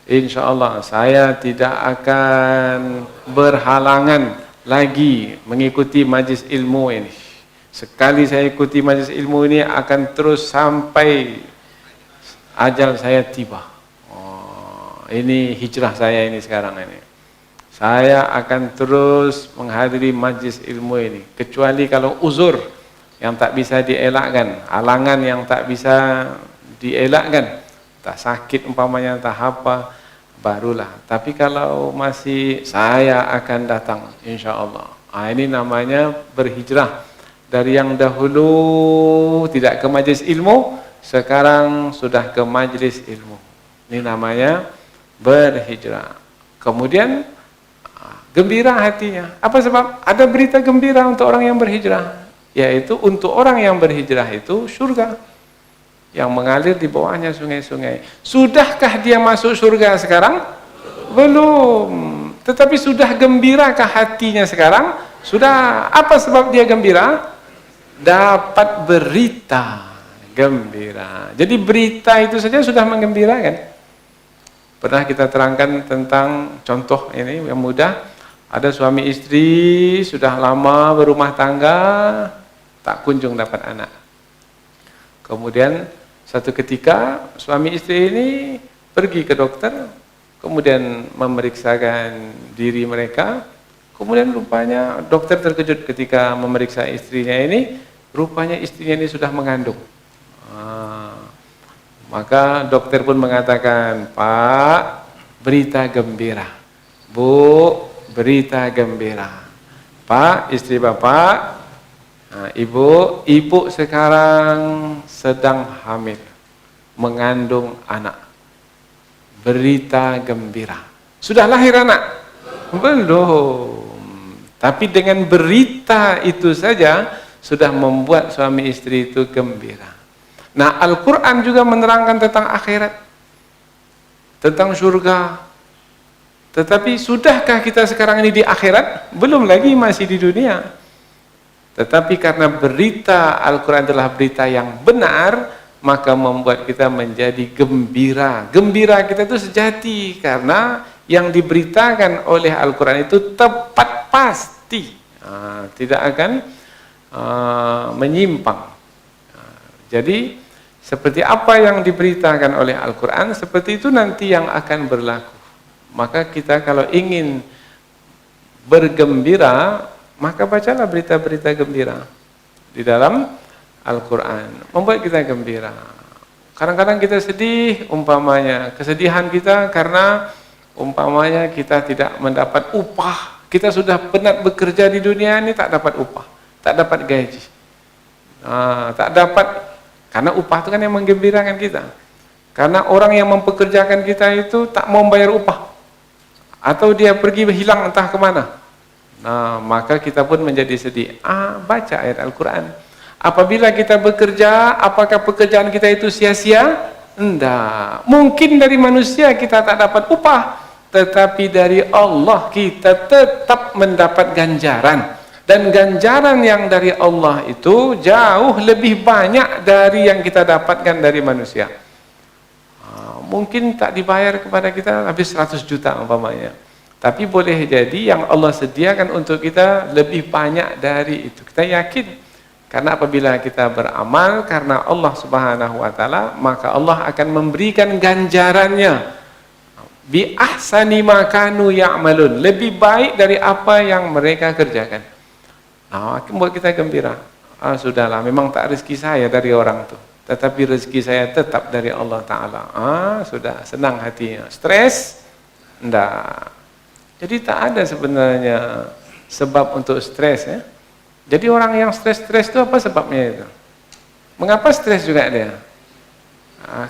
Insya Allah saya tidak akan berhalangan lagi mengikuti majlis ilmu ini. Sekali saya ikuti majlis ilmu ini akan terus sampai ajal saya tiba. Ini hijrah saya ini sekarang ini. Saya akan terus menghadiri majlis ilmu ini, kecuali kalau uzur yang tak bisa dielakkan, halangan yang tak bisa dielakkan, tak sakit umpamanya, tak apa, barulah. Tapi kalau masih, saya akan datang insya Allah. Ini namanya berhijrah. Dari yang dahulu tidak ke majlis ilmu, sekarang sudah ke majlis ilmu. Ini namanya berhijrah. Kemudian gembira hatinya. Apa sebab? Ada berita gembira untuk orang yang berhijrah. yaitu untuk orang yang berhijrah itu surga yang mengalir di bawahnya sungai-sungai. Sudahkah dia masuk surga sekarang? Belum. Tetapi sudah gembirakah hatinya sekarang? Sudah. Apa sebab dia gembira? Dapat berita gembira. Jadi berita itu saja sudah menggembirakan. Pernah kita terangkan tentang contoh ini yang mudah. Ada suami istri sudah lama berumah tangga, tak kunjung dapat anak. Kemudian satu ketika suami istri ini pergi ke dokter, kemudian memeriksakan diri mereka. Kemudian rupanya dokter terkejut ketika memeriksa istrinya ini, rupanya istrinya ini sudah mengandung. Maka dokter pun mengatakan, Pak, berita gembira. Bu, berita gembira. Pak, istri bapak, ibu sekarang sedang hamil, mengandung anak. Berita gembira. Sudah lahir anak? Belum. Tapi dengan berita itu saja sudah membuat suami istri itu gembira. Nah, Al-Quran juga menerangkan tentang akhirat, tentang surga. Tetapi sudahkah kita sekarang ini di akhirat? Belum lagi, masih di dunia. Tetapi karena berita Al-Quran adalah berita yang benar, maka membuat kita menjadi gembira. Gembira kita itu sejati karena yang diberitakan oleh Al-Quran itu tepat pasti, tidak akan menyimpang. Jadi seperti apa yang diberitakan oleh Al-Quran, seperti itu nanti yang akan berlaku. Maka kita kalau ingin bergembira, maka bacalah berita-berita gembira di dalam Al-Quran, membuat kita gembira. Kadang-kadang kita sedih, umpamanya kesedihan kita karena umpamanya kita tidak mendapat upah. Kita sudah penat bekerja di dunia ini, tak dapat upah, tak dapat gaji, tak dapat. Karena upah itu kan yang menggembirakan kita. Karena orang yang mempekerjakan kita itu tak mau bayar upah, atau dia pergi hilang entah kemana. Nah, maka kita pun menjadi sedih. Baca ayat Al-Quran. Apabila kita bekerja, apakah pekerjaan kita itu sia-sia? Enggak. Mungkin dari manusia kita tak dapat upah, tetapi dari Allah kita tetap mendapat ganjaran. Dan ganjaran yang dari Allah itu jauh lebih banyak dari yang kita dapatkan dari manusia. Mungkin tak dibayar kepada kita habis 100 juta umpamanya. Tapi boleh jadi yang Allah sediakan untuk kita lebih banyak dari itu. Kita yakin. Karena apabila kita beramal karena Allah Subhanahu wa taala, maka Allah akan memberikan ganjarannya bi ahsani ma kanu ya'malun, lebih baik dari apa yang mereka kerjakan. Membuat kita gembira. Sudahlah, memang tak rezeki saya dari orang tuh, tetapi rezeki saya tetap dari Allah Ta'ala. Sudah, senang hatinya. Stres? Enggak. Jadi tak ada sebenarnya sebab untuk stres, ya. Jadi orang yang stres-stres itu apa sebabnya itu? Mengapa stres juga dia?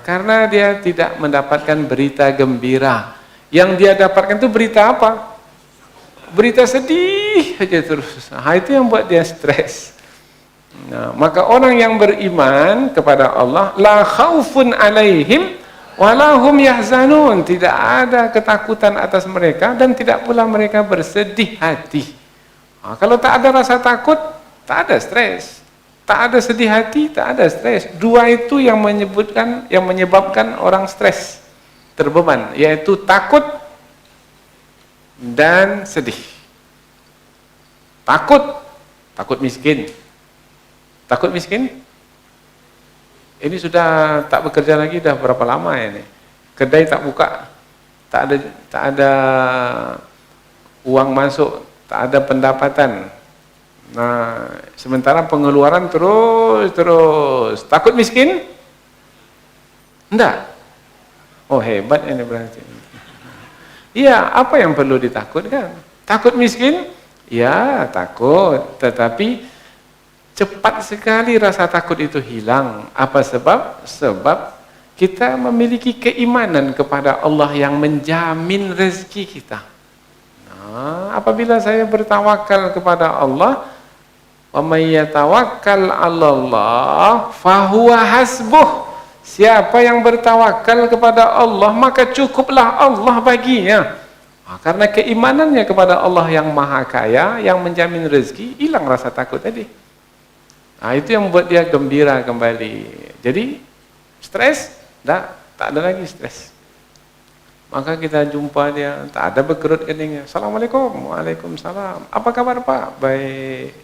Karena dia tidak mendapatkan berita gembira. Yang dia dapatkan itu berita apa? Berita sedih aja terus. Itu yang buat dia stres. Maka orang yang beriman kepada Allah, la khaufun alaihim wala hum yahzanun, tidak ada ketakutan atas mereka dan tidak pula mereka bersedih hati. Kalau tak ada rasa takut, tak ada stres. Tak ada sedih hati, tak ada stres. Dua itu yang menyebabkan orang stres, terbeban, yaitu takut dan sedih. Takut miskin. Takut miskin? Ini sudah tak bekerja lagi, dah berapa lama ini? Kedai tak buka, tak ada uang masuk, tak ada pendapatan. Nah, sementara pengeluaran terus. Takut miskin? Enggak. Oh, hebat ini berarti. Iya, apa yang perlu ditakutkan? Takut miskin? Ya, takut. Tetapi cepat sekali rasa takut itu hilang. Apa sebab? Sebab kita memiliki keimanan kepada Allah yang menjamin rezeki kita. Nah, apabila saya bertawakal kepada Allah, Wa may yatawakkal 'alallah fahuwa hasbuh. Siapa yang bertawakal kepada Allah, maka cukuplah Allah baginya. Karena keimanannya kepada Allah yang Maha Kaya, yang menjamin rezeki, hilang rasa takut tadi. Itu yang membuat dia gembira kembali. Jadi stres, tak ada lagi stres. Maka kita jumpa dia, tak ada berkerut keningnya. Assalamualaikum, waalaikumsalam. Apa kabar Pak? Baik.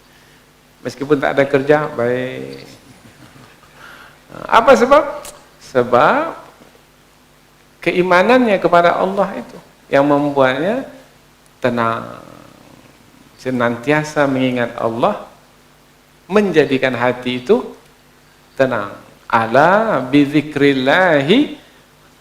Meskipun tak ada kerja, baik. Apa sebab? Sebab keimanannya kepada Allah itu yang membuatnya tenang, senantiasa mengingat Allah, menjadikan hati itu tenang. Ala bizikrillahi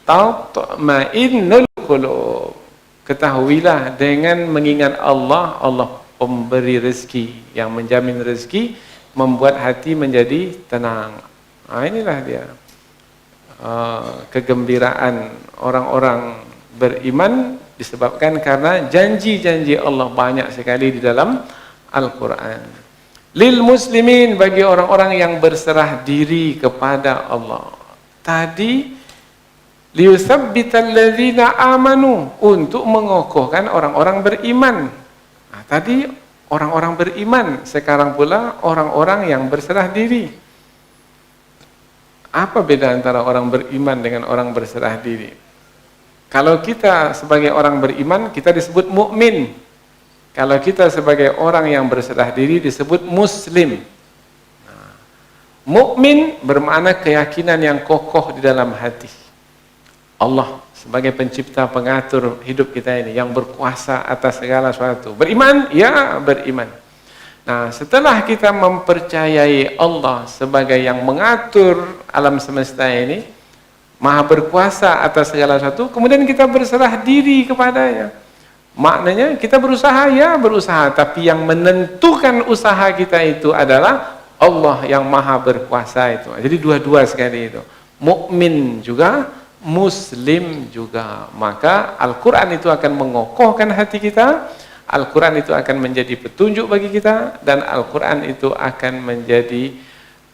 tatma'innul qulub. Ketahuilah dengan mengingat Allah, Allah pemberi rezeki, yang menjamin rezeki, membuat hati menjadi tenang. Inilah dia kegembiraan orang-orang beriman, disebabkan karena janji-janji Allah banyak sekali di dalam Al-Quran. Lil muslimin, bagi orang-orang yang berserah diri kepada Allah. Tadi liyusabbital ladzina amanu, untuk mengokohkan orang-orang beriman. Tadi orang-orang beriman, sekarang pula orang-orang yang berserah diri. Apa beda antara orang beriman dengan orang berserah diri? Kalau kita sebagai orang beriman, kita disebut mukmin. Kalau kita sebagai orang yang berserah diri disebut muslim. Mukmin bermakna keyakinan yang kokoh di dalam hati. Allah sebagai pencipta, pengatur hidup kita ini, yang berkuasa atas segala sesuatu. Beriman? Ya, beriman. Nah, setelah kita mempercayai Allah sebagai yang mengatur alam semesta ini, Maha berkuasa atas segala sesuatu, kemudian kita berserah diri kepadanya. Maknanya kita berusaha, ya berusaha, tapi yang menentukan usaha kita itu adalah Allah yang Maha berkuasa itu. Jadi dua-dua sekali itu. Mukmin juga, muslim juga. Maka Al-Quran itu akan mengokohkan hati kita, Al-Quran itu akan menjadi petunjuk bagi kita, dan Al-Quran itu akan menjadi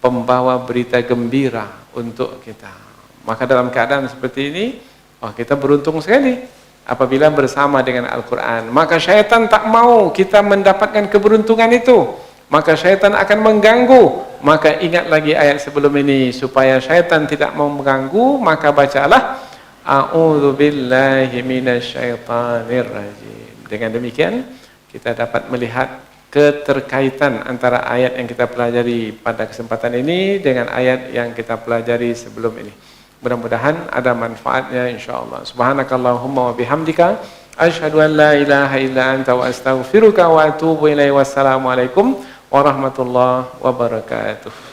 pembawa berita gembira untuk kita. Maka dalam keadaan seperti ini, kita beruntung sekali apabila bersama dengan Al-Quran. Maka syaitan tak mau kita mendapatkan keberuntungan itu, maka syaitan akan mengganggu. Maka ingat lagi ayat sebelum ini, supaya syaitan tidak mau mengganggu, maka bacalah a'udzubillahi minasyaitonirrajim. Dengan demikian kita dapat melihat keterkaitan antara ayat yang kita pelajari pada kesempatan ini dengan ayat yang kita pelajari sebelum ini. Mudah-mudahan ada manfaatnya insyaallah. Subhanakallahumma wa bihamdika asyhadu an la ilaha illa anta wa astaghfiruka wa atubu ilaik. Wassalamualaikum warahmatullahi wabarakatuh.